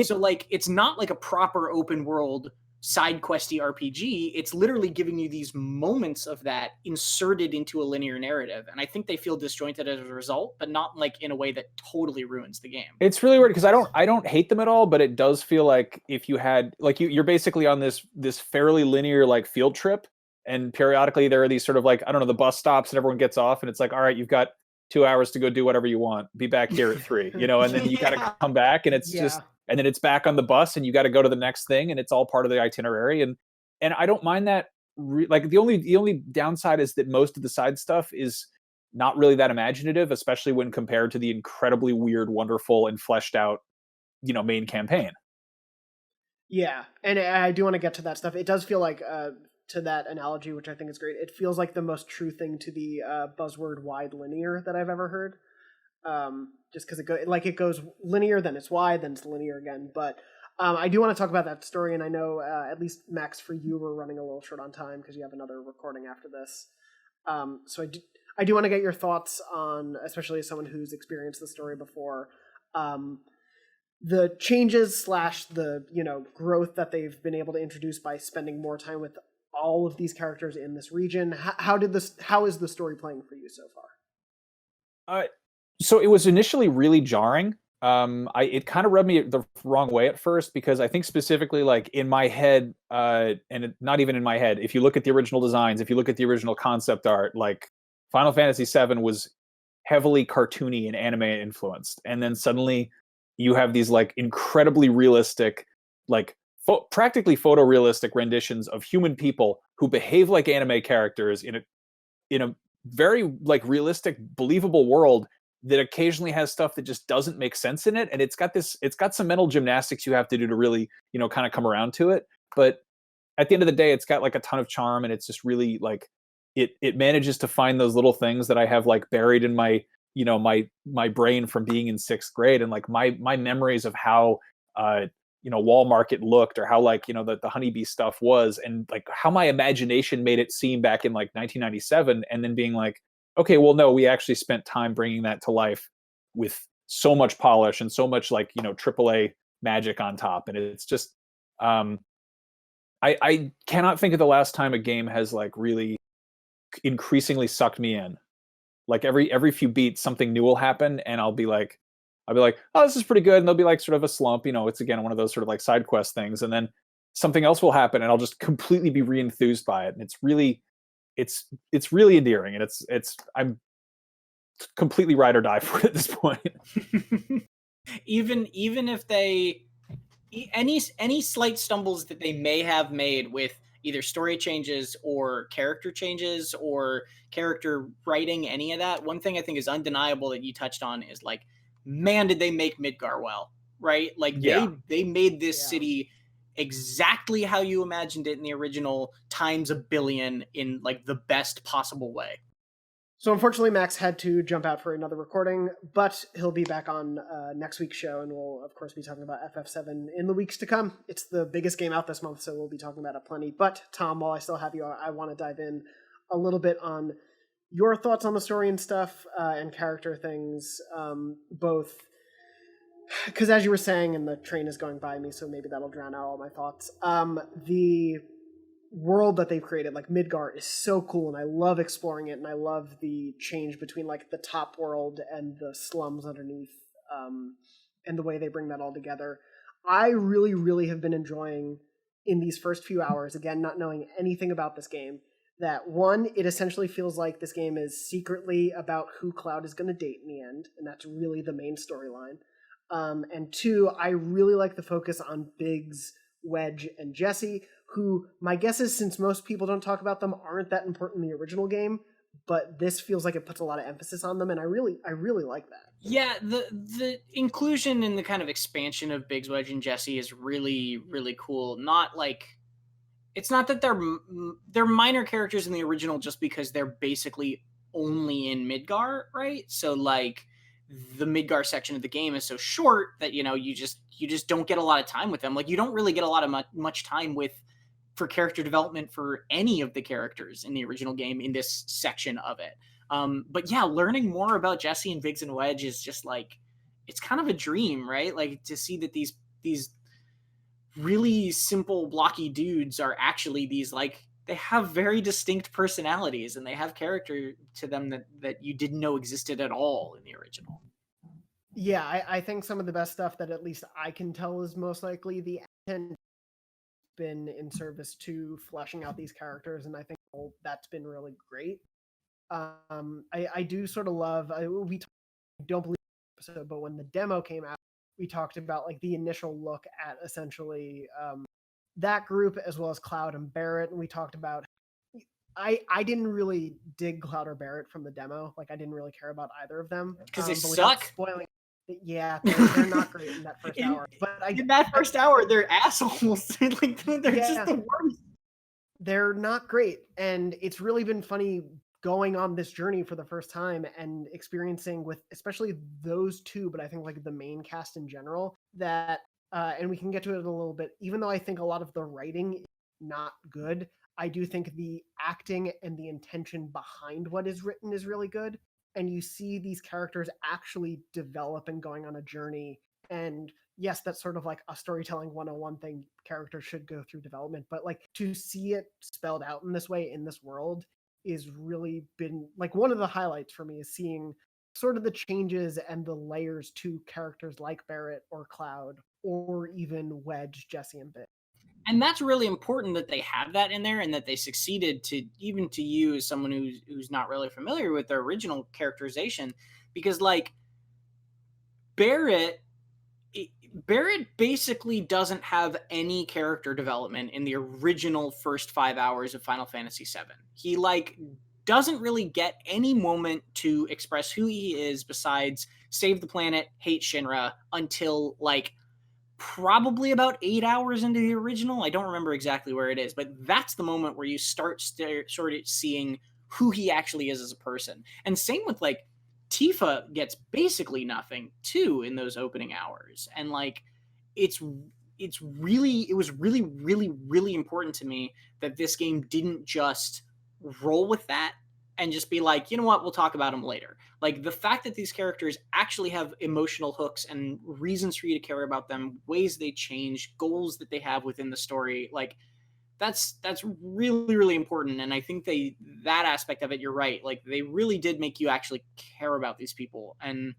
So, like, it's not like a proper open world side questy RPG. It's literally giving you these moments of that inserted into a linear narrative. And I think they feel disjointed as a result, but not like in a way that totally ruins the game. It's really weird because I don't hate them at all, but it does feel like if you had, like, you're basically on this fairly linear like field trip, and periodically there are these sort of like, I don't know, the bus stops and everyone gets off and it's like, all right, you've got 2 hours to go do whatever you want. Be back here at 3, and then you got to come back, and it's just, and then it's back on the bus and you got to go to the next thing, and it's all part of the itinerary. And I don't mind that. Like, the only downside is that most of the side stuff is not really that imaginative, especially when compared to the incredibly weird, wonderful, and fleshed out, main campaign. Yeah, and I do want to get to that stuff. It does feel like, to that analogy, which I think is great, it feels like the most true thing to the buzzword wide linear that I've ever heard. Just because it goes linear, then it's wide, then it's linear again. But I do want to talk about that story, and I know at least, Max, for you, we're running a little short on time because you have another recording after this. So I do want to get your thoughts on, especially as someone who's experienced the story before, the changes / the growth that they've been able to introduce by spending more time with all of these characters in this region. How is the story playing for you so far? So it was initially really jarring. It kind of rubbed me the wrong way at first, because I think specifically, like, in my head, not even in my head, if you look at the original designs, if you look at the original concept art, like, Final Fantasy VII was heavily cartoony and anime influenced, and then suddenly you have these like incredibly realistic, like practically photorealistic renditions of human people who behave like anime characters in a very like realistic, believable world that occasionally has stuff that just doesn't make sense in it. And it's got some mental gymnastics you have to do to really, kind of come around to it. But at the end of the day, it's got like a ton of charm, and it's just really like, it manages to find those little things that I have like buried in my, my brain from being in 6th grade. And like my memories of how, Wall Market looked, or how like, the honeybee stuff was, and like how my imagination made it seem back in like 1997, and then being like, okay, well, no, we actually spent time bringing that to life with so much polish and so much like, AAA magic on top. And it's just, I cannot think of the last time a game has like really increasingly sucked me in. Like every few beats, something new will happen, and I'll be like, oh, this is pretty good. And there'll be like sort of a slump, it's again, one of those sort of like side quest things. And then something else will happen, and I'll just completely be re-enthused by it. And it's really endearing. And I'm completely ride or die for it at this point. even if they, any slight stumbles that they may have made with either story changes or character changes or character writing, any of that, one thing I think is undeniable that you touched on is like, man, did they make Midgar well, right? Like, Yeah. they made this city exactly how you imagined it in the original times a billion in like the best possible way. So unfortunately, Max had to jump out for another recording, but he'll be back on next week's show, and we'll, of course, be talking about FF7 in the weeks to come. It's the biggest game out this month, so we'll be talking about it plenty. But, Tom, while I still have you, I want to dive in a little bit on your thoughts on the story and stuff, and character things, both... Because as you were saying, and the train is going by me, so maybe that'll drown out all my thoughts. The world that they've created, like Midgar, is so cool, and I love exploring it, and I love the change between like the top world and the slums underneath, and the way they bring that all together. I really, really have been enjoying in these first few hours, again, not knowing anything about this game, that one, it essentially feels like this game is secretly about who Cloud is going to date in the end, and that's really the main storyline. And two, I really like the focus on Biggs, Wedge, and Jesse, who my guess is, since most people don't talk about them, aren't that important in the original game, but this feels like it puts a lot of emphasis on them, and I really like that. Yeah, the inclusion and the kind of expansion of Biggs, Wedge, and Jesse is really, really cool. Not like, it's not that they're minor characters in the original just because they're basically only in Midgar, right? So like the Midgar section of the game is so short that, you know, you just don't get a lot of time with them. Like you don't really get a lot of much time for character development for any of the characters in the original game in this section of it. But yeah, learning more about Jesse and Biggs and Wedge is just like, it's kind of a dream, right? Like to see that these really simple blocky dudes are actually these, like, they have very distinct personalities and they have character to them that you didn't know existed at all in the original. Yeah, I think some of the best stuff that at least I can tell is most likely the intent been in service to fleshing out these characters, and I think that's been really great. I do sort of love, we don't believe the episode, but when the demo came out, we talked about like the initial look at essentially that group as well as Cloud and Barrett, and we talked about I didn't really dig Cloud or Barrett from the demo. Like I didn't really care about either of them because they suck. Spoiling, yeah, they're not great in that first hour. But in that first hour, they're assholes. Like they're just the worst. They're not great, and it's really been funny going on this journey for the first time and experiencing with especially those two, but I think like the main cast in general, that and we can get to it in a little bit, even though I think a lot of the writing is not good, I do think the acting and the intention behind what is written is really good, and you see these characters actually develop and going on a journey. And yes, that's sort of like a storytelling 101 thing, characters should go through development, but like to see it spelled out in this way in this world is really been like one of the highlights for me, is seeing sort of the changes and the layers to characters like Barrett or Cloud or even Wedge, Jesse, and Bit. And that's really important that they have that in there, and that they succeeded to, even to you as someone who's not really familiar with their original characterization, because like Barrett basically doesn't have any character development in the original first 5 hours of Final Fantasy VII. He like doesn't really get any moment to express who he is besides save the planet, hate Shinra, until like probably about 8 hours into the original. I don't remember exactly where it is, but that's the moment where you start sort of seeing who he actually is as a person. And same with like Tifa gets basically nothing too in those opening hours. And like it was really, really, really important to me that this game didn't just roll with that and just be like, you know what, we'll talk about them later. Like the fact that these characters actually have emotional hooks and reasons for you to care about them, ways they change, goals that they have within the story, like that's really, really important. And I think that aspect of it, you're right, like they really did make you actually care about these people, and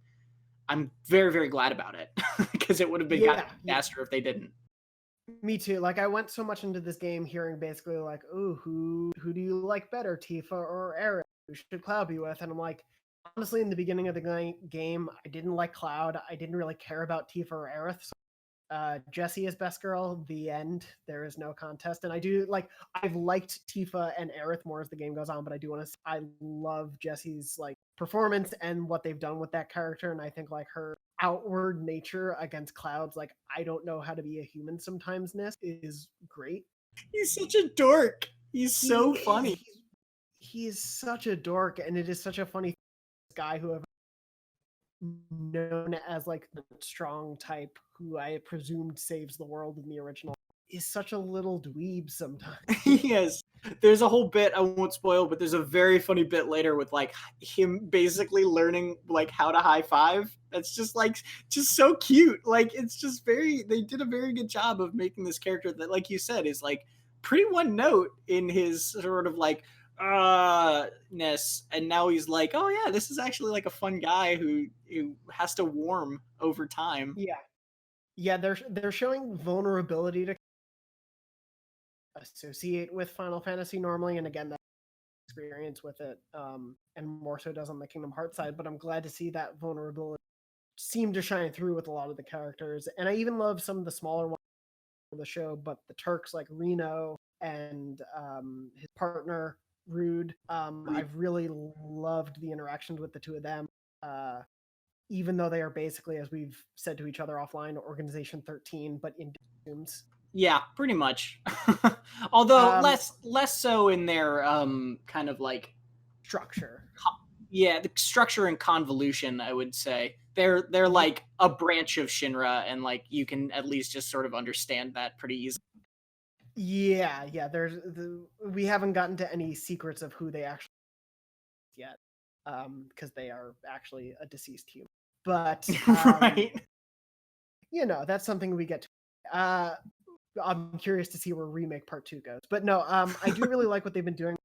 I'm very, very glad about it because it would have been gotten faster if they didn't. Me too. Like I went so much into this game hearing basically like, "Oh, who do you like better, Tifa or Aerith? Who should Cloud be with?" And I'm like, honestly, in the beginning of the game, I didn't like Cloud. I didn't really care about Tifa or Aerith. So, Jessie is best girl. The end. There is no contest. And I do like, I've liked Tifa and Aerith more as the game goes on, but I do want to. I love Jessie's like performance and what they've done with that character, and I think like her outward nature against Cloud's like I don't know how to be a human sometimesness is great. He's such a dork. He's so funny. He is such a dork, and it is such a funny guy who I've known as like the strong type who I presumed saves the world in the original is such a little dweeb sometimes. Yes. There's a whole bit I won't spoil, but there's a very funny bit later with like him basically learning like how to high five. That's just so cute. Like it's just they did a very good job of making this character that, like you said, is like pretty one note in his sort of like ness, and now he's like, oh yeah, this is actually like a fun guy who has to warm over time. Yeah, they're showing vulnerability to associate with Final Fantasy normally, and again that experience with it, and more so does on the Kingdom Hearts side, but I'm glad to see that vulnerability seem to shine through with a lot of the characters. And I even love some of the smaller ones of the show, but the Turks like Reno and his partner Rude, I've really loved the interactions with the two of them, even though they are basically, as we've said to each other offline, Organization 13 but in dooms. Yeah, pretty much. Although less so in their kind of like structure. Yeah, the structure and convolution, I would say. They're like a branch of Shinra, and like you can at least just sort of understand that pretty easily. Yeah, we haven't gotten to any secrets of who they actually yet, because they are actually a deceased human. But right, you know, that's something we get to. I'm curious to see where Remake Part 2 goes. But no, I do really like what they've been doing.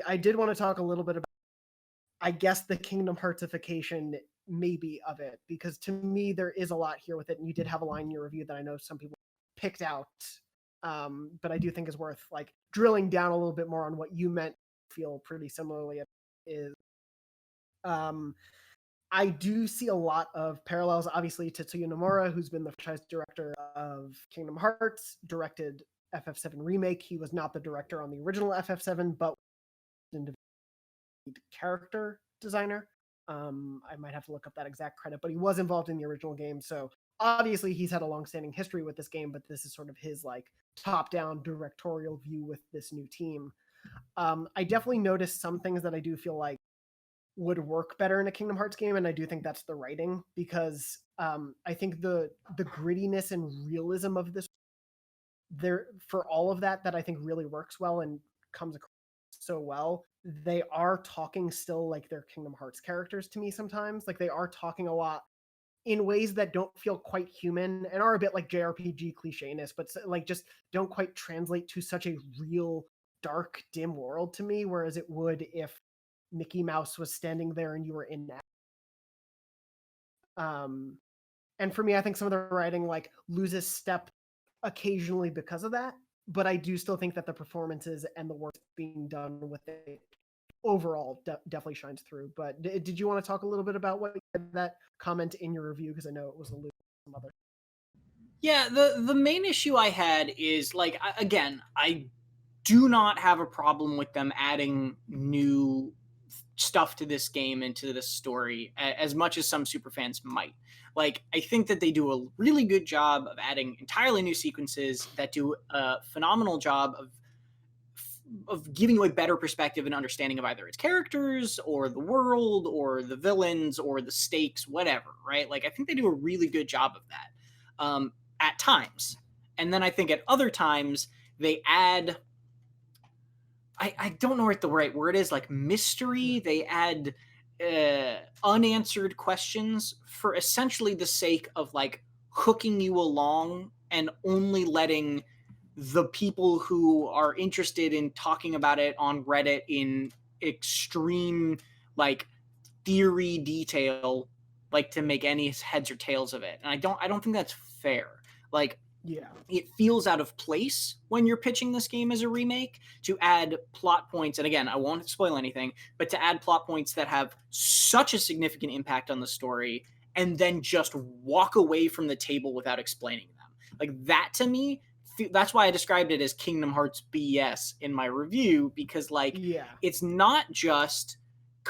I did want to talk a little bit about, I guess, the Kingdom Heartsification maybe of it, because to me there is a lot here with it, and you did have a line in your review that I know some people picked out, but I do think is worth like drilling down a little bit more on what you meant. Feel pretty similarly is I do see a lot of parallels, obviously, to Tetsuya Nomura, who's been the franchise director of Kingdom Hearts, directed FF7 Remake. He was not the director on the original FF7, but character designer. I might have to look up that exact credit, but he was involved in the original game. So obviously he's had a long-standing history with this game, but this is sort of his like top-down directorial view with this new team. I definitely noticed some things that I do feel like would work better in a Kingdom Hearts game, and I do think that's the writing, because I think the grittiness and realism of this there for all of that I think really works well and comes across so well. They are talking still like they're Kingdom Hearts characters to me sometimes. Like they are talking a lot in ways that don't feel quite human and are a bit like JRPG clichéness, but like just don't quite translate to such a real dark, dim world to me, whereas it would if Mickey Mouse was standing there and you were in that. And for me, I think some of the writing like loses step occasionally because of that, but I do still think that the performances and the work being done with it overall definitely shines through. But did you want to talk a little bit about what that comment in your review? Because I know it was alluded to some other. Yeah, the main issue I had is like again, I do not have a problem with them adding new stuff to this game and to this story as much as some superfans might. Like, I think that they do a really good job of adding entirely new sequences that do a phenomenal job of giving you a better perspective and understanding of either its characters or the world or the villains or the stakes, whatever, right? Like, I think they do a really good job of that at times. And then I think at other times they add, I don't know what the right word is, like mystery. They add unanswered questions for essentially the sake of like hooking you along and only letting the people who are interested in talking about it on Reddit in extreme like theory detail like to make any heads or tails of it. And I don't think that's fair. Like, yeah, it feels out of place when you're pitching this game as a remake to add plot points. And again, I won't spoil anything, but to add plot points that have such a significant impact on the story and then just walk away from the table without explaining them. Like that to me, that's why I described it as Kingdom Hearts BS in my review, because like, yeah, it's not just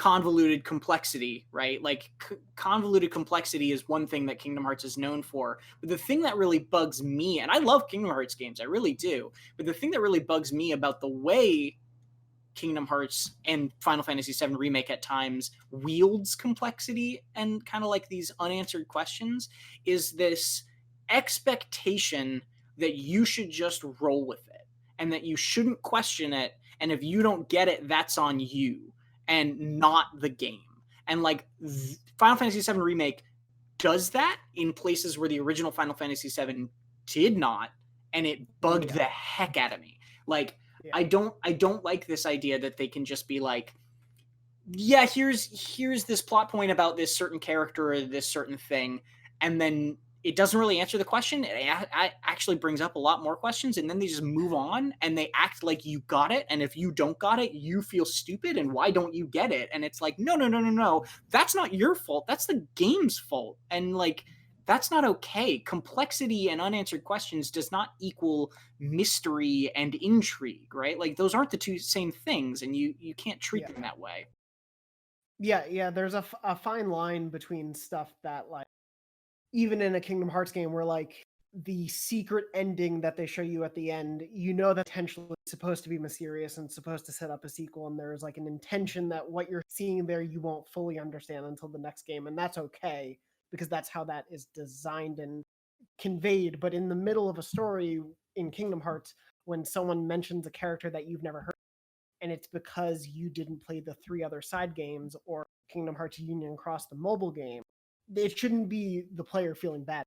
convoluted complexity, right? Like convoluted complexity is one thing that Kingdom Hearts is known for. But the thing that really bugs me, and I love Kingdom Hearts games, I really do, but the thing that really bugs me about the way Kingdom Hearts and Final Fantasy VII Remake at times wields complexity and kind of like these unanswered questions is this expectation that you should just roll with it and that you shouldn't question it. And if you don't get it, that's on you and not the game. And like Final Fantasy VII Remake does that in places where the original Final Fantasy VII did not, and it bugged the heck out of me. Like, I don't like this idea that they can just be like, yeah, here's this plot point about this certain character or this certain thing, and then it doesn't really answer the question. It actually brings up a lot more questions, and then they just move on and they act like you got it. And if you don't got it, you feel stupid. And why don't you get it? And it's like, no. That's not your fault. That's the game's fault. And like, that's not okay. Complexity and unanswered questions does not equal mystery and intrigue, right? Like those aren't the two same things, and you can't treat them that way. Yeah. There's a fine line between stuff that like, even in a Kingdom Hearts game where like the secret ending that they show you at the end, you know that potentially is supposed to be mysterious and supposed to set up a sequel, and there's like an intention that what you're seeing there you won't fully understand until the next game, and that's okay because that's how that is designed and conveyed. But in the middle of a story in Kingdom Hearts, when someone mentions a character that you've never heard, and it's because you didn't play the 3 other side games or Kingdom Hearts Union Cross, the mobile game, it shouldn't be the player feeling bad.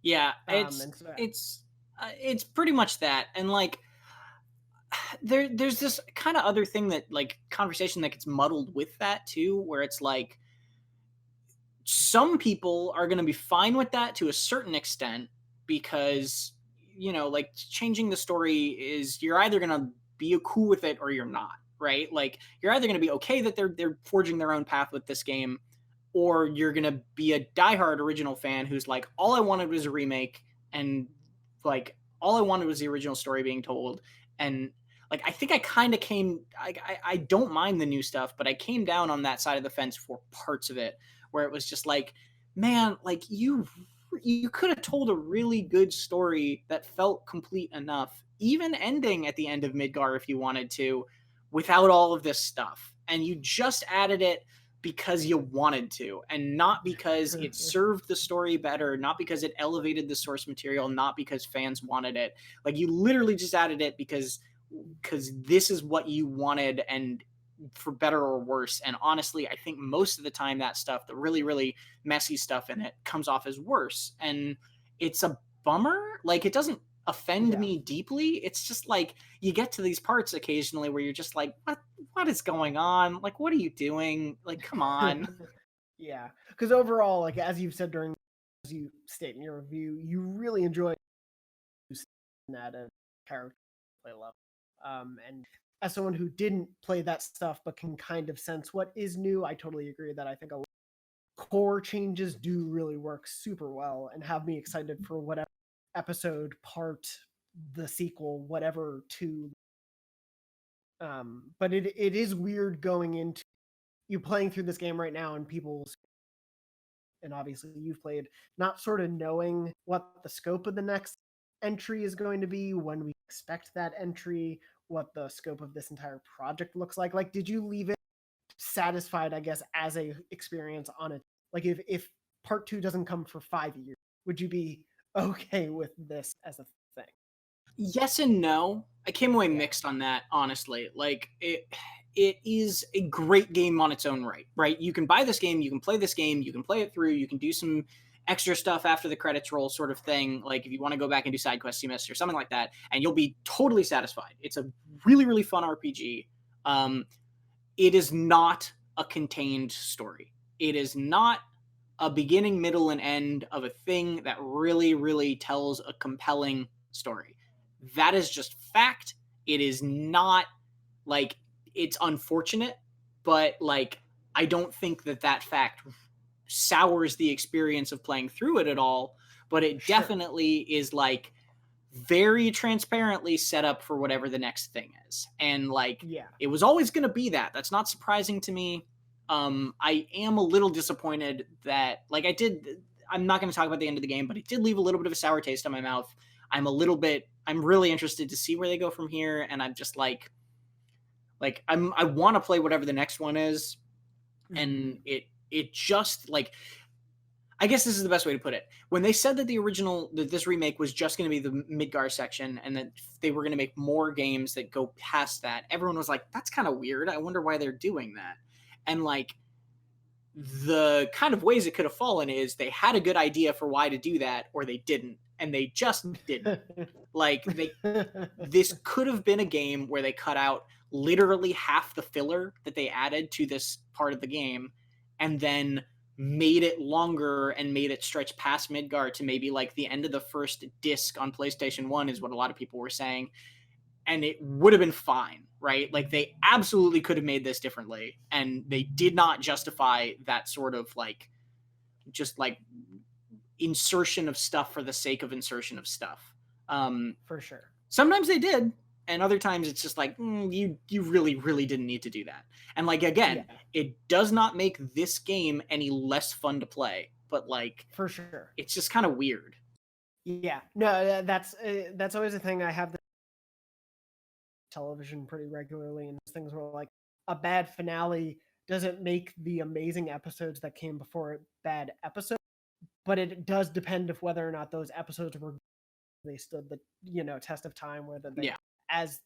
Yeah, it's pretty much that. And like there's this kind of other thing that like conversation that gets muddled with that too, where it's like some people are going to be fine with that to a certain extent because, you know, like changing the story is you're either going to be cool with it or you're not, right? Like you're either going to be okay that they're forging their own path with this game, or you're going to be a diehard original fan who's like, all I wanted was a remake, and like all I wanted was the original story being told. And like I think I kind of came I don't mind the new stuff, but I came down on that side of the fence for parts of it where it was just like, man, like you could have told a really good story that felt complete enough, even ending at the end of Midgar if you wanted to, without all of this stuff. And you just added it because you wanted to, and not because it served the story better, not because it elevated the source material, not because fans wanted it. Like you literally just added it because this is what you wanted, and for better or worse. And honestly, I think most of the time that stuff, the really, really messy stuff in it, comes off as worse. And it's a bummer. Like it doesn't offend me deeply. It's just like you get to these parts occasionally where you're just like, what is going on? Like, what are you doing? Like, come on. Yeah, because overall, like as you've said as you state in your review, you really enjoy that character play level. And as someone who didn't play that stuff but can kind of sense what is new, I totally agree that I think a lot of core changes do really work super well and have me excited for whatever episode, part, the sequel, whatever to. But it is weird going into you playing through this game right now and people's, and obviously you've played, not sort of knowing what the scope of the next entry is going to be, when we expect that entry, what the scope of this entire project looks like. Like, did you leave it satisfied, I guess, as a experience on it? Like if part 2 doesn't come for 5 years, would you be okay with this as a thing? Yes and no. I came away mixed on that, honestly. Like it is a great game on its own right? You can buy this game, you can play this game, you can play it through, you can do some extra stuff after the credits roll sort of thing. Like if you want to go back and do side quests you missed or something like that, and you'll be totally satisfied. It's a really, really fun RPG. It is not a contained story. It is not a beginning, middle, and end of a thing that really, really tells a compelling story. That is just fact. It is not like, it's unfortunate, but like I don't think that fact sours the experience of playing through it at all. But it definitely is like very transparently set up for whatever the next thing is. And like, Yeah. it was always going to be that. That's not surprising to me. I am a little disappointed that, like, I'm not going to talk about the end of the game, but it did leave a little bit of a sour taste in my mouth. I'm really interested to see where they go from here. And I'm just I want to play whatever the next one is. And it just, like, I guess this is the best way to put it. When they said that this remake was just going to be the Midgar section and that they were going to make more games that go past that, everyone was like, that's kind of weird. I wonder why they're doing that. And like, the kind of ways it could have fallen is they had a good idea for why to do that, or they didn't. And they just didn't. Like, this could have been a game where they cut out literally half the filler that they added to this part of the game and then made it longer and made it stretch past Midgar to maybe like the end of the first disc on PlayStation 1 is what a lot of people were saying. And it would have been fine, right? Like, they absolutely could have made this differently, and they did not justify that sort of like, just like insertion of stuff for the sake of insertion of stuff. For sure. Sometimes they did, and other times it's just like, you really, really didn't need to do that. And like, again, it does not make this game any less fun to play, but like, for sure, it's just kind of weird. Yeah, no, that's always a thing. I have the television pretty regularly, and things were like, a bad finale doesn't make the amazing episodes that came before it bad episodes, but it does depend of whether or not those episodes they stood the test of time, whether they as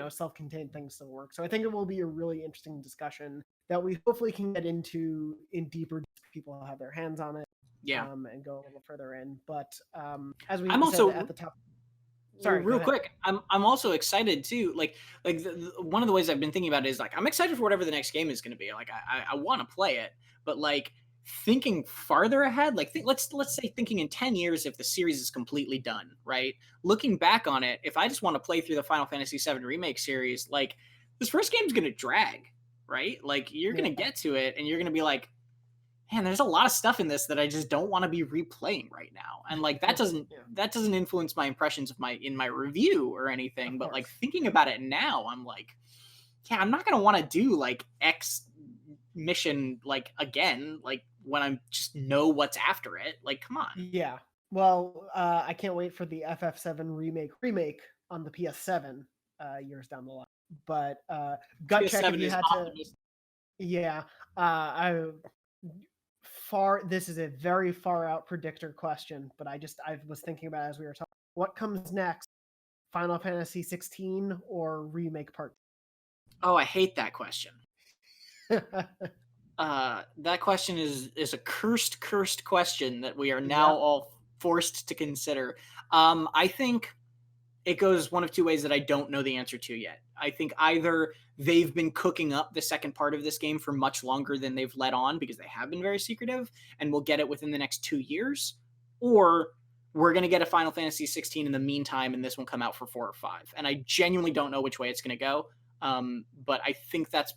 self-contained things still work. So I think it will be a really interesting discussion that we hopefully can get into in deeper. People have their hands on it, and go a little further in. But as we said also at the top. Sorry, real quick. I'm also excited too. Like one of the ways I've been thinking about it is like, I'm excited for whatever the next game is going to be. Like, I want to play it, but like, thinking farther ahead, like let's say thinking in 10 years, if the series is completely done, right? Looking back on it, if I just want to play through the Final Fantasy VII Remake series, like, this first game's going to drag, right? Like, you're going to get to it and you're going to be like, man, there's a lot of stuff in this that I just don't want to be replaying right now. And like, that doesn't influence my impressions of my review or anything. But like, thinking about it now, I'm like, yeah, I'm not going to want to do like X mission like again, like when I just know what's after it. Like, come on. Yeah. Well, I can't wait for the FF7 remake on the PS7 years down the line. But gut check if you had to. Yeah. This is a very far out predictor question, but I was thinking about it as we were talking. What comes next? Final Fantasy 16 or Remake Part 2? Oh, I hate that question. That question is a cursed question that we are now all forced to consider. I think it goes one of two ways that I don't know the answer to yet. I think either they've been cooking up the second part of this game for much longer than they've let on, because they have been very secretive, and we'll get it within the next 2 years, or we're going to get a Final Fantasy 16 in the meantime, and this will come out for 4 or 5. And I genuinely don't know which way it's going to go. But I think that's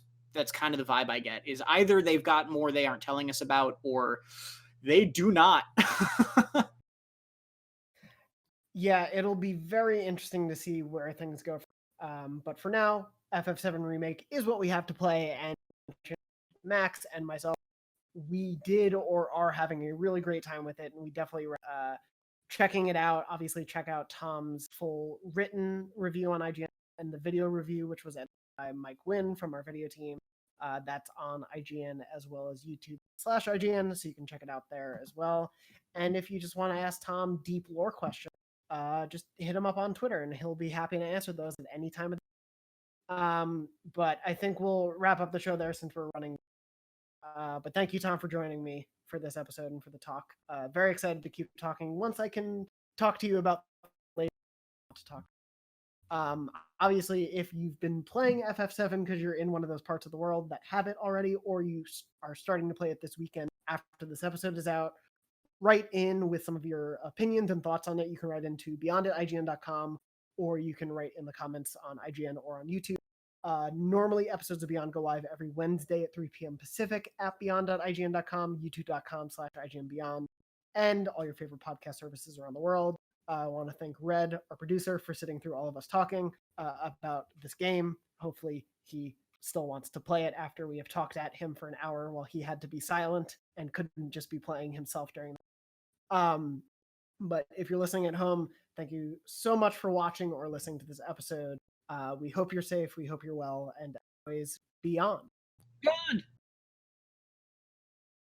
kind of the vibe I get, is either they've got more they aren't telling us about, or they do not. Yeah, it'll be very interesting to see where things go. But for now, FF7 Remake is what we have to play, and Max and myself, we did or are having a really great time with it, and we definitely checking it out. Obviously, check out Tom's full written review on IGN and the video review, which was by Mike Wynn from our video team. That's on IGN as well as YouTube/IGN, so you can check it out there as well. And if you just want to ask Tom deep lore questions, just hit him up on Twitter, and he'll be happy to answer those at any time of the day. But I think we'll wrap up the show there since we're running. But thank you, Tom, for joining me for this episode and for the talk. Very excited to keep talking once I can talk to you about later to talk. Obviously, if you've been playing FF7 because you're in one of those parts of the world that have it already, or you are starting to play it this weekend after this episode is out, write in with some of your opinions and thoughts on it. You can write into beyond@ign.com, or you can write in the comments on IGN or on YouTube. Normally, episodes of Beyond go live every Wednesday at 3 p.m. Pacific at beyond.ign.com, youtube.com/IGNBeyond, and all your favorite podcast services around the world. I want to thank Red, our producer, for sitting through all of us talking about this game. Hopefully he still wants to play it after we have talked at him for an hour while he had to be silent and couldn't just be playing himself during but if you're listening at home, thank you so much for watching or listening to this episode. We hope you're safe, we hope you're well, and always be on. God.